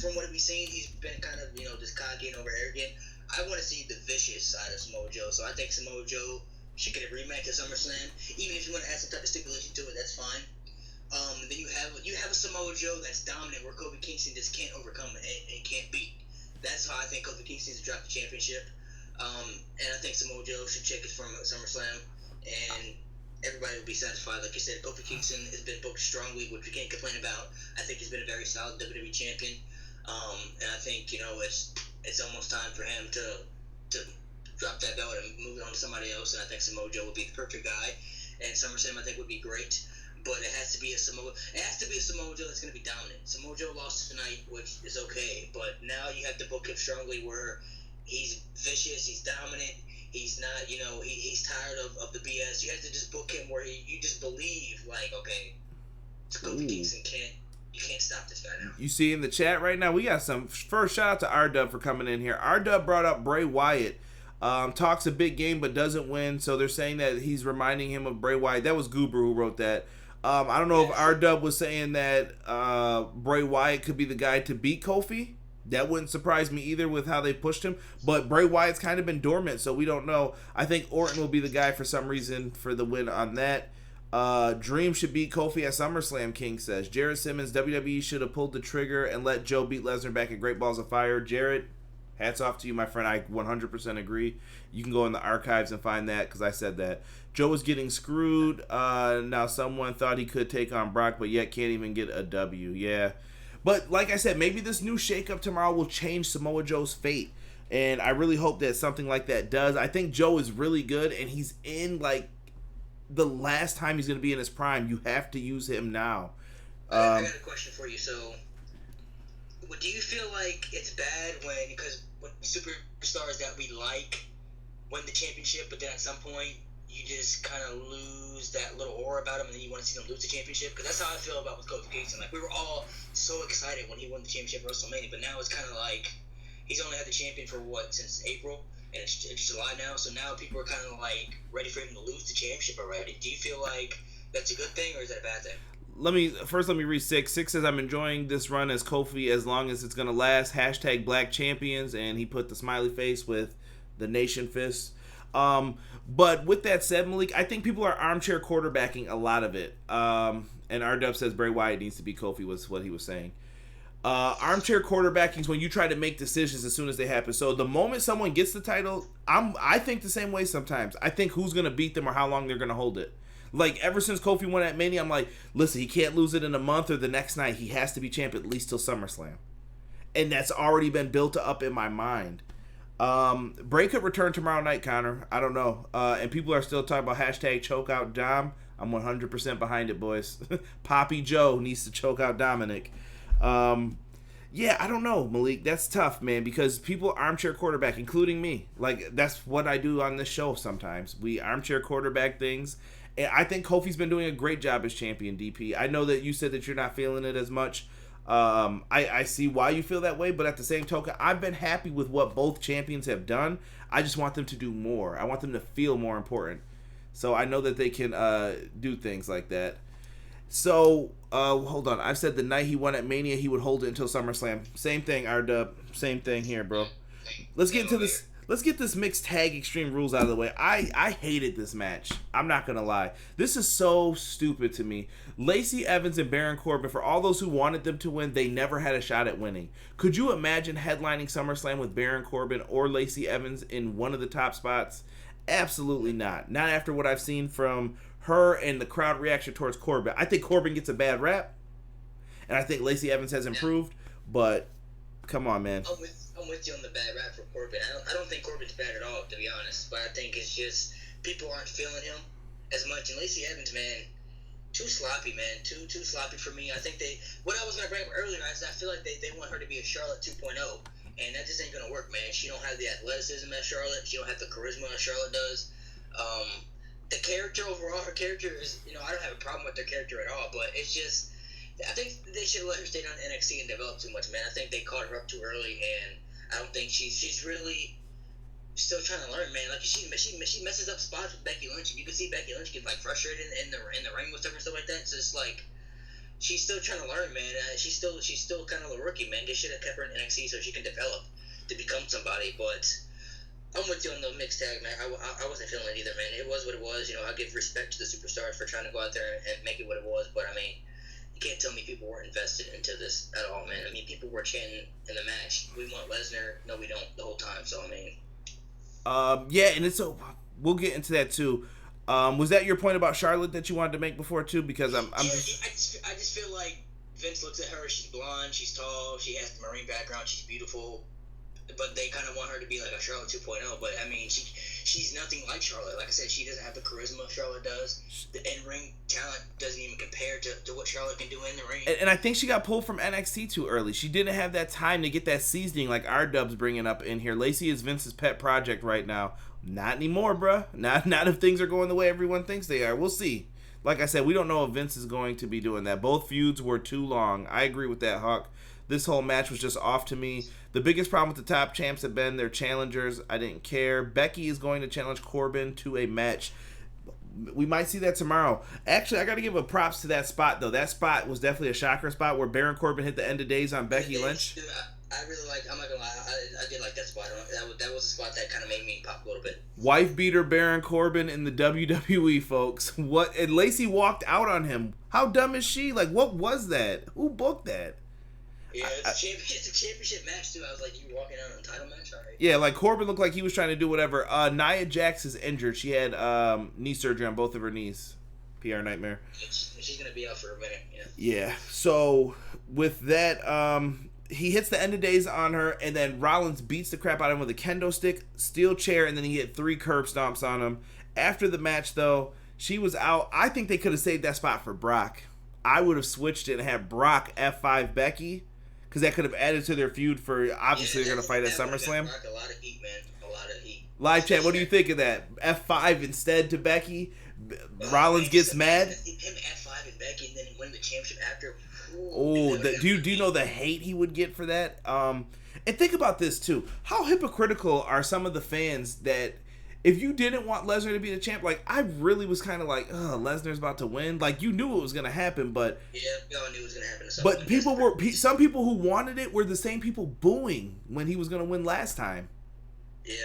from what we've seen, he's been kind of, just cocky and over arrogant. I want to see the vicious side of Samoa Joe. So I think Samoa Joe should get a rematch at SummerSlam. Even if you want to add some type of stipulation to it, that's fine. Then you have a Samoa Joe that's dominant where Kofi Kingston just can't overcome it and can't beat. That's how I think Kofi Kingston should drop the championship. And I think Samoa Joe should check his form at SummerSlam. And everybody will be satisfied. Like you said, Kofi Kingston has been booked strongly, which we can't complain about. I think he's been a very solid WWE champion. And I think, it's almost time for him to drop that belt and move it on to somebody else. And I think Samoa Joe would be the perfect guy. And SummerSlam, I think, would be great. but it has to be a Samoa Joe that's going to be dominant. Samoa Joe lost tonight, which is okay, but now you have to book him strongly where he's vicious, he's dominant, he's not, he's tired of the BS. You have to just book him where you just believe, like, okay, Kofi Kingston you can't stop this guy now. You see in the chat right now, we got some. First, shout out to R-Dub for coming in here. R-Dub brought up Bray Wyatt. Talks a big game but doesn't win, so they're saying that he's reminding him of Bray Wyatt. That was Goober who wrote that. I don't know if R-Dub was saying that Bray Wyatt could be the guy to beat Kofi. That wouldn't surprise me either with how they pushed him. But Bray Wyatt's kind of been dormant, so we don't know. I think Orton will be the guy for some reason for the win on that. Dream should beat Kofi at SummerSlam, King says. Jared Simmons, WWE should have pulled the trigger and let Joe beat Lesnar back at Great Balls of Fire. Jared, hats off to you, my friend. I 100% agree. You can go in the archives and find that because I said that. Joe was getting screwed. Now someone thought he could take on Brock, but yet can't even get a W. Yeah. But like I said, maybe this new shakeup tomorrow will change Samoa Joe's fate. And I really hope that something like that does. I think Joe is really good, and he's in, like, the last time he's going to be in his prime. You have to use him now. I got a question for you. So, do you feel like it's bad because when superstars that we like win the championship, but then at some point you just kind of lose that little aura about him, and then you want to see them lose the championship? Because that's how I feel about with Kofi Kingston. Like, we were all so excited when he won the championship at WrestleMania, but now it's kind of like he's only had the champion for since April, and it's July now, so now people are kind of like ready for him to lose the championship already. Do you feel like that's a good thing, or is that a bad thing? Let me read 6. 6 says, I'm enjoying this run as Kofi as long as it's going to last. # Black Champions, and he put the smiley face with the nation fist. But with that said, Malik, I think people are armchair quarterbacking a lot of it. And R-Dub says Bray Wyatt needs to be Kofi, was what he was saying. Armchair quarterbacking is when you try to make decisions as soon as they happen. So the moment someone gets the title, I think the same way sometimes. I think who's going to beat them or how long they're going to hold it. Like, ever since Kofi won at Mania, I'm like, listen, he can't lose it in a month or the next night. He has to be champ at least till SummerSlam. And that's already been built up in my mind. Bray could return tomorrow night, Connor. I don't know. And people are still talking about # chokeout Dom. I'm 100% behind it, boys. Poppy Joe needs to choke out Dominic. Yeah, I don't know, Malik. That's tough, man, because people armchair quarterback, including me. Like, that's what I do on this show sometimes. We armchair quarterback things. And I think Kofi's been doing a great job as champion, DP. I know that you said that you're not feeling it as much. I see why you feel that way, but at the same token, I've been happy with what both champions have done. I just want them to do more. I want them to feel more important. So I know that they can do things like that. So, hold on. I've said the night he won at Mania, he would hold it until SummerSlam. Same thing, R-Dub. Same thing here, bro. Let's get into this. Let's get this mixed tag Extreme Rules out of the way. I hated this match. I'm not going to lie. This is so stupid to me. Lacey Evans and Baron Corbin, for all those who wanted them to win, they never had a shot at winning. Could you imagine headlining SummerSlam with Baron Corbin or Lacey Evans in one of the top spots? Absolutely not. Not after what I've seen from her and the crowd reaction towards Corbin. I think Corbin gets a bad rap, and I think Lacey Evans has improved, but come on, man. I'm with you on the bad rap for Corbin. I don't think Corbin's bad at all, to be honest, but I think it's just people aren't feeling him as much. And Lacey Evans, man, too sloppy, man. Too sloppy for me. I think what I was going to bring up earlier is I feel like they want her to be a Charlotte 2.0, and that just ain't going to work, man. She don't have the athleticism as Charlotte. She don't have the charisma as Charlotte does. The character overall, her character is, I don't have a problem with their character at all, but it's just, I think they should let her stay on NXT and develop too much, man. I think they caught her up too early, and I don't think she's really still trying to learn, man. Like, she messes up spots with Becky Lynch, and you can see Becky Lynch get, like, frustrated in the ring with her and stuff like that. So it's like, she's still trying to learn, man. She's still kind of a rookie, man. They should have kept her in NXT so she can develop to become somebody, but I'm with you on the mixed tag, man. I wasn't feeling it either, man. It was what it was. I give respect to the superstars for trying to go out there and make it what it was. But, I mean, you can't tell me people weren't invested into this at all, man. I mean, people were chanting in the match, we want Lesnar. No, we don't, the whole time. So, I mean. Yeah, and we'll get into that, too. Was that your point about Charlotte that you wanted to make before, too? Because I just feel like Vince looks at her. She's blonde. She's tall. She has the Marine background. She's beautiful. but they kind of want her to be like a Charlotte 2.0. But I mean, she's nothing like Charlotte. Like I said, she doesn't have the charisma Charlotte does. The in-ring talent doesn't even compare to what Charlotte can do in the ring. And I think she got pulled from NXT too early. She didn't have that time to get that seasoning like R-Dub's bringing up in here. Lacey is Vince's pet project right now. Not anymore, bruh. Not if things are going the way everyone thinks they are. We'll see. Like I said, we don't know if Vince is going to be doing that. Both feuds were too long. I agree with that, Huck. This whole match was just off to me. The biggest problem with the top champs have been their challengers. I didn't care. Becky is going to challenge Corbin to a match. We might see that tomorrow. Actually, I got to give a props to that spot, though. That spot was definitely a shocker spot where Baron Corbin hit the end of days on Becky Lynch. Dude, I really like, I'm not going to lie, I did like that spot. That was a spot that kind of made me pop a little bit. Wife beater Baron Corbin in the WWE, folks. What? And Lacey walked out on him. How dumb is she? Like, what was that? Who booked that? Yeah, it's a championship match, too. I was like, you walking out on a title match? All right. Yeah, like Corbin looked like he was trying to do whatever. Nia Jax is injured. She had knee surgery on both of her knees. PR Nightmare. She's going to be out for a minute, yeah. Yeah, so with that, he hits the end of days on her, and then Rollins beats the crap out of him with a kendo stick, steel chair, and then he hit 3 curb stomps on him. After the match, though, she was out. I think they could have saved that spot for Brock. I would have switched it and had Brock F5 Becky, because that could have added to their feud for, obviously, they're going to fight at SummerSlam. Brock a lot of heat, man. A lot of heat. Live chat, what do you think of that? F5 instead to Becky? Rollins gets mad? Him F5 and Becky, and then win the championship after. Oh, do you know the hate he would get for that? And think about this, too. How hypocritical are some of the fans that... If you didn't want Lesnar to be the champ, like, I really was kind of like, oh, Lesnar's about to win. Like, you knew it was going to happen, but... Yeah, we all knew it was going to happen. But some people who wanted it were the same people booing when he was going to win last time. Yeah.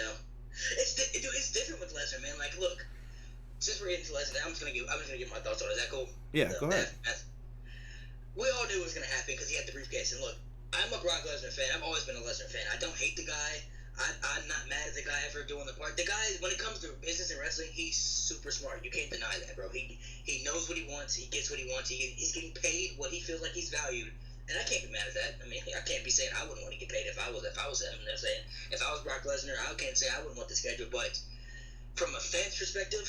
It's different with Lesnar, man. Like, look, since we're getting to Lesnar, I'm just gonna give my thoughts on it. Is that cool? Yeah, go ahead. We all knew it was going to happen because he had the briefcase. And look, I'm a Brock Lesnar fan. I've always been a Lesnar fan. I don't hate the guy. I'm not mad at the guy for doing the part. The guy, when it comes to business and wrestling, he's super smart. You can't deny that, bro. He knows what he wants. He gets what he wants. He's getting paid what he feels like he's valued. And I can't be mad at that. I mean, I can't be saying I wouldn't want to get paid if I was him. I'm saying if I was Brock Lesnar, I can't say I wouldn't want the schedule. But from a fan's perspective,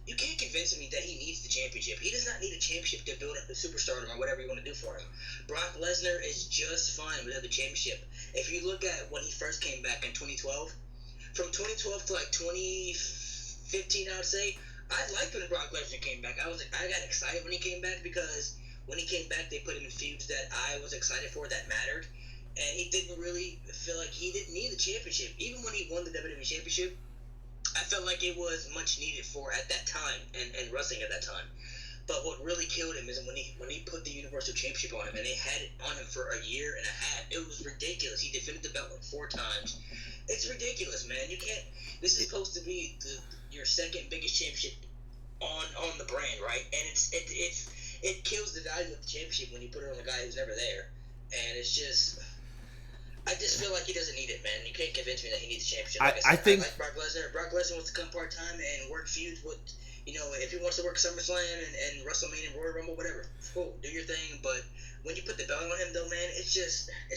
you can't convince me that he needs the championship. He does not need a championship to build up the superstardom or whatever you want to do for him. Brock Lesnar is just fine without the championship. If you look at when he first came back in 2012, from 2012 to like 2015, I would say, I liked when Brock Lesnar came back. I got excited when he came back because when he came back, they put him in feuds that I was excited for that mattered. And he didn't really feel like he didn't need the championship. Even when he won the WWE Championship, I felt like it was much needed for at that time and wrestling at that time. But what really killed him is when he put the Universal Championship on him and they had it on him for a year and a half. It was ridiculous. He defended the belt like 4 times. It's ridiculous, man. You can't. This is supposed to be your second biggest championship on the brand, right? And it kills the value of the championship when you put it on a guy who's never there. And it's just. I just feel like he doesn't need it, man. You can't convince me that he needs a championship. Like I think I like Brock Lesnar. Brock Lesnar wants to come part-time and work feuds with, if he wants to work SummerSlam and WrestleMania and Royal Rumble, whatever. Cool, do your thing. But when you put the belt on him, though, man, it's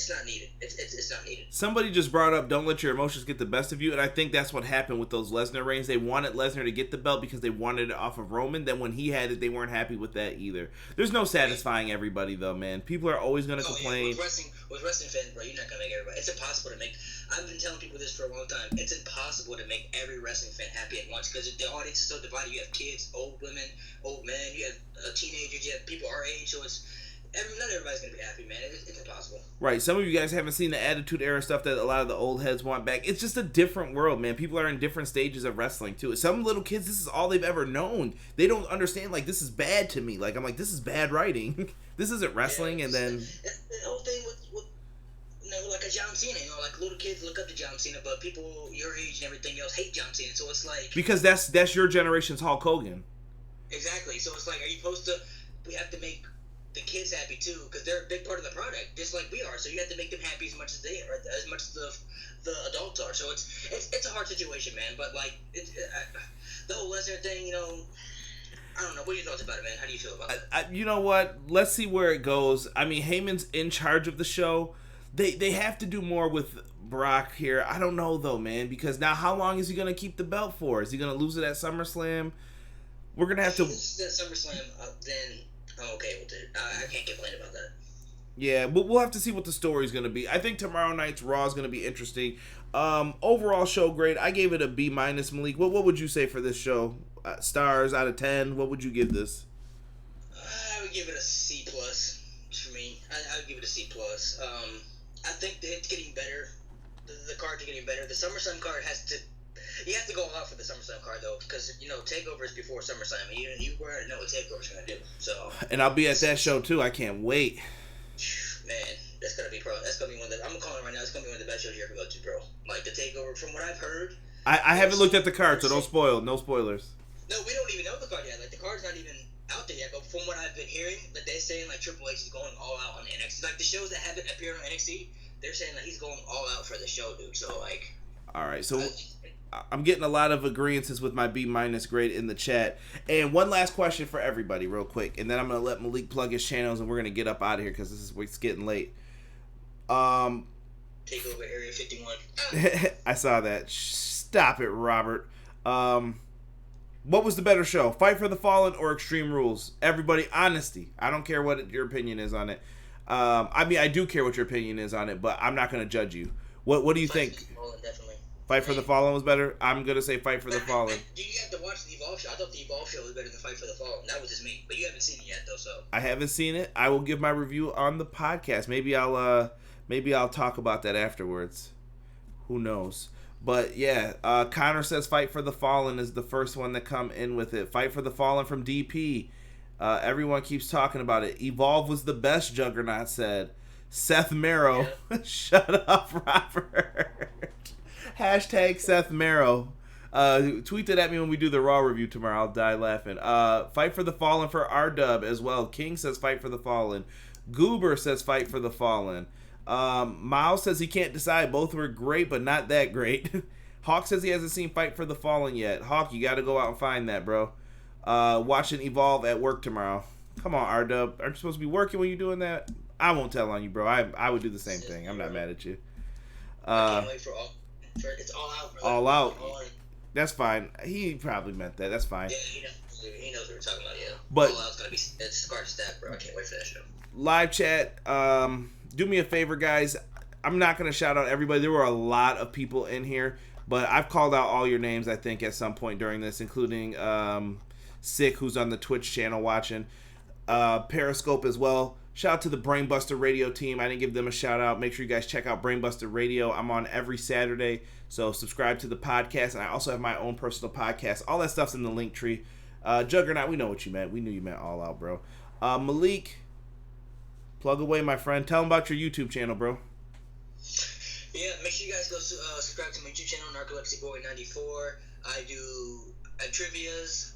not needed. It's not needed. Somebody just brought up, don't let your emotions get the best of you. And I think that's what happened with those Lesnar reigns. They wanted Lesnar to get the belt because they wanted it off of Roman. Then when he had it, they weren't happy with that either. There's no satisfying everybody, though, man. People are always going to complain. Yeah, with wrestling fans, bro, you're not going to make everybody. It's impossible to make. I've been telling people this for a long time. It's impossible to make every wrestling fan happy at once because the audience is so divided. You have kids, old women, old men. You have teenagers. You have people our age. So not everybody's going to be happy, man. It's impossible. Right. Some of you guys haven't seen the Attitude Era stuff that a lot of the old heads want back. It's just a different world, man. People are in different stages of wrestling, too. Some little kids, this is all they've ever known. They don't understand, like, this is bad to me. Like, I'm like, this is bad writing. This isn't wrestling, and then... The whole thing with like a John Cena, like little kids look up to John Cena, but people your age and everything else hate John Cena, so it's like... Because that's your generation's Hulk Hogan. Exactly. So it's like, are you supposed to... We have to make the kids happy too, because they're a big part of the product, just like we are. So you have to make them happy as much as they are, as much as the adults are. So it's a hard situation, man. But like the whole Lesnar thing, I don't know. What are your thoughts about it, man? How do you feel about it? You know what? Let's see where it goes. I mean, Heyman's in charge of the show. They have to do more with Brock here. I don't know though, man, because now how long is he gonna keep the belt for? Is he gonna lose it at SummerSlam? We're gonna have to. If this is at SummerSlam, then I'm okay with it. I can't complain about that. Yeah, but we'll have to see what the story's gonna be. I think tomorrow night's Raw is gonna be interesting. Overall show grade, I gave it a B-, Malik. What would you say for this show? Stars out of 10. What would you give this? I would give it a C+ for me. I would give it a C+. I think that it's getting better. The cards are getting better. The SummerSlam card you have to go all out for the SummerSlam card though, because Takeover is before SummerSlam. You already know what Takeover's gonna do. So. And I'll be at that show too. I can't wait. Man, that's gonna be one of the. I'm gonna call it right now. It's gonna be one of the best shows you ever go to, bro. Like the Takeover, from what I've heard. I haven't looked at the card, so don't spoil. No spoilers. No, we don't even know the card yet. Like the card's not even out there yet. But from what I've been hearing, that they're saying like Triple H is going all out on NXT. Like the shows that haven't appeared on NXT, they're saying that he's going all out for the show, dude. So like. All right, so. I'm getting a lot of agreeances with my B- grade in the chat. And one last question for everybody real quick. And then I'm going to let Malik plug his channels and we're going to get up out of here because it's getting late. Takeover Area 51. I saw that. Stop it, Robert. What was the better show? Fight for the Fallen or Extreme Rules? Everybody, honesty. I don't care what your opinion is on it. I mean, I do care what your opinion is on it, but I'm not going to judge you. What do you think? Definitely. Fight for the Fallen was better? I'm going to say Fight for the Fallen. Do you have to watch the Evolve show? I thought the Evolve show was better than Fight for the Fallen. That was just me. But you haven't seen it yet, though, so. I haven't seen it. I will give my review on the podcast. Maybe I'll talk about that afterwards. Who knows? But, yeah, Connor says Fight for the Fallen is the first one to come in with it. Fight for the Fallen from DP. Everyone keeps talking about it. Evolve was the best, Juggernaut said. Seth Marrow. Yeah. Shut up, Robert. Hashtag Seth Marrow. Tweet that at me when we do the Raw review tomorrow. I'll die laughing. Fight for the Fallen for R-Dub as well. King says Fight for the Fallen. Goober says Fight for the Fallen. Miles says he can't decide. Both were great, but not that great. Hawk says he hasn't seen Fight for the Fallen yet. Hawk, you got to go out and find that, bro. Watching Evolve at work tomorrow. Come on, R-Dub. Aren't you supposed to be working when you're doing that? I won't tell on you, bro. I would do the same thing. I'm not mad at you. I can't wait for it's all out, brother. All out. That's fine. He probably meant that. That's fine. Yeah, he knows what we're talking about, yeah. But all out's gonna be scar stack, bro. I can't wait for that show. Live chat, do me a favor, guys. I'm not gonna shout out everybody. There were a lot of people in here, but I've called out all your names, I think, at some point during this, including Sick, who's on the Twitch channel watching, Periscope as well. Shout out to the Brainbuster Radio team. I didn't give them a shout out. Make sure you guys check out Brainbuster Radio. I'm on every Saturday, so subscribe to the podcast. And I also have my own personal podcast. All that stuff's in the link tree. Juggernaut, we know what you meant. We knew you meant all out, bro. Malik, plug away, my friend. Tell them about your YouTube channel, bro. Yeah, make sure you guys go subscribe to my YouTube channel, Narcolepsy Boy 94. I do trivias,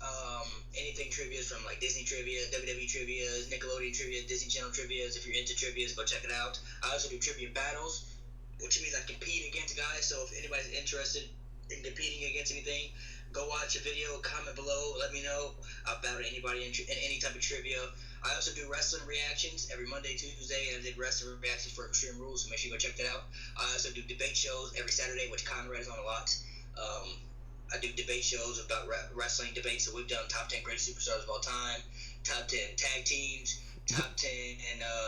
anything trivias from like Disney trivia, WWE trivias, Nickelodeon trivia, Disney Channel trivias. If you're into trivias, go check it out. I also do trivia battles, which means I compete against guys. So if anybody's interested in competing against anything, go watch a video, comment below, let me know. I'll battle anybody in any type of trivia. I also do wrestling reactions every Monday, Tuesday, and I did wrestling reactions for Extreme Rules, so make sure you go check that out. I also do debate shows every Saturday, which Conrad is on a lot. I do debate shows about wrestling debates. So we've done top 10 greatest superstars of all time, top 10 tag teams, top 10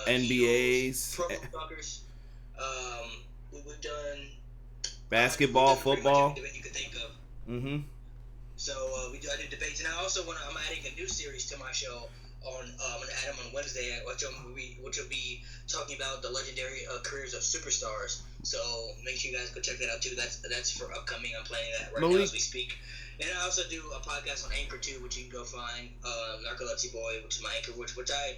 NBAs, pro talkers. We've done basketball, football. Every debate you could think of. Mm-hmm. So I do debates, and I also I'm adding a new series to my show. I'm gonna add them on Wednesday, which will be talking about the legendary careers of superstars. So make sure you guys go check that out too. That's for upcoming. I'm planning that right now as we speak. And I also do a podcast on Anchor too, which you can go find. Narcolepsy Boy, which is my Anchor, which I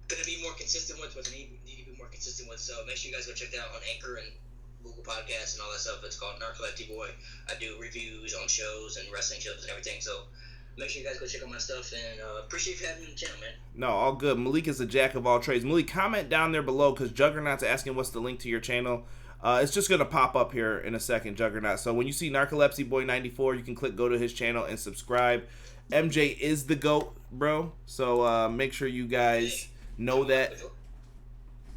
gonna be more consistent with. Which I need to be more consistent with. So make sure you guys go check that out on Anchor and Google Podcasts and all that stuff. It's called Narcolepsy Boy. I do reviews on shows and wrestling shows and everything. So make sure you guys go check out my stuff, and appreciate you having me on the channel, man. No, all good. Malik is a jack of all trades. Malik, comment down there below, because Juggernaut's asking what's the link to your channel. It's just going to pop up here in a second, Juggernaut. So when you see Narcolepsy Boy 94, you can click go to his channel and subscribe. MJ is the GOAT, bro. So make sure you guys know that.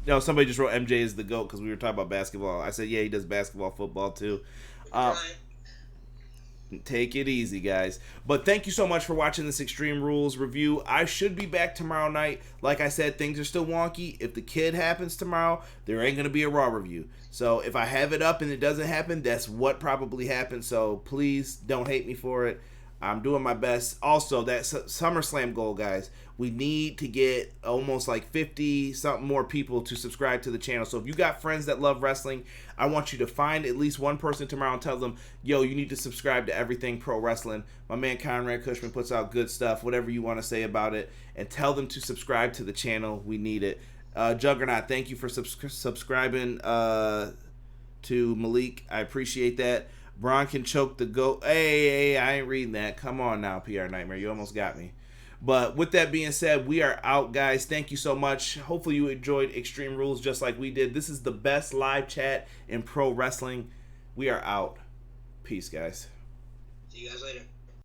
No, somebody just wrote MJ is the GOAT because we were talking about basketball. I said, yeah, he does basketball, football too. Take it easy, guys. But thank you so much for watching this Extreme Rules review. I should be back tomorrow night. Like I said, things are still wonky. If the kid happens tomorrow, there ain't going to be a Raw review. So if I have it up and it doesn't happen, that's what probably happened. So please don't hate me for it. I'm doing my best. Also, that SummerSlam goal, guys. We need to get almost like 50-something more people to subscribe to the channel. So if you got friends that love wrestling, I want you to find at least one person tomorrow and tell them, yo, you need to subscribe to Everything Pro Wrestling. My man Conrad Cushman puts out good stuff, whatever you want to say about it. And tell them to subscribe to the channel. We need it. Juggernaut, thank you for subscribing to Malik. I appreciate that. Braun can choke the GOAT. Hey, I ain't reading that. Come on now, PR Nightmare. You almost got me. But with that being said, we are out, guys. Thank you so much. Hopefully you enjoyed Extreme Rules just like we did. This is the best live chat in pro wrestling. We are out. Peace, guys. See you guys later.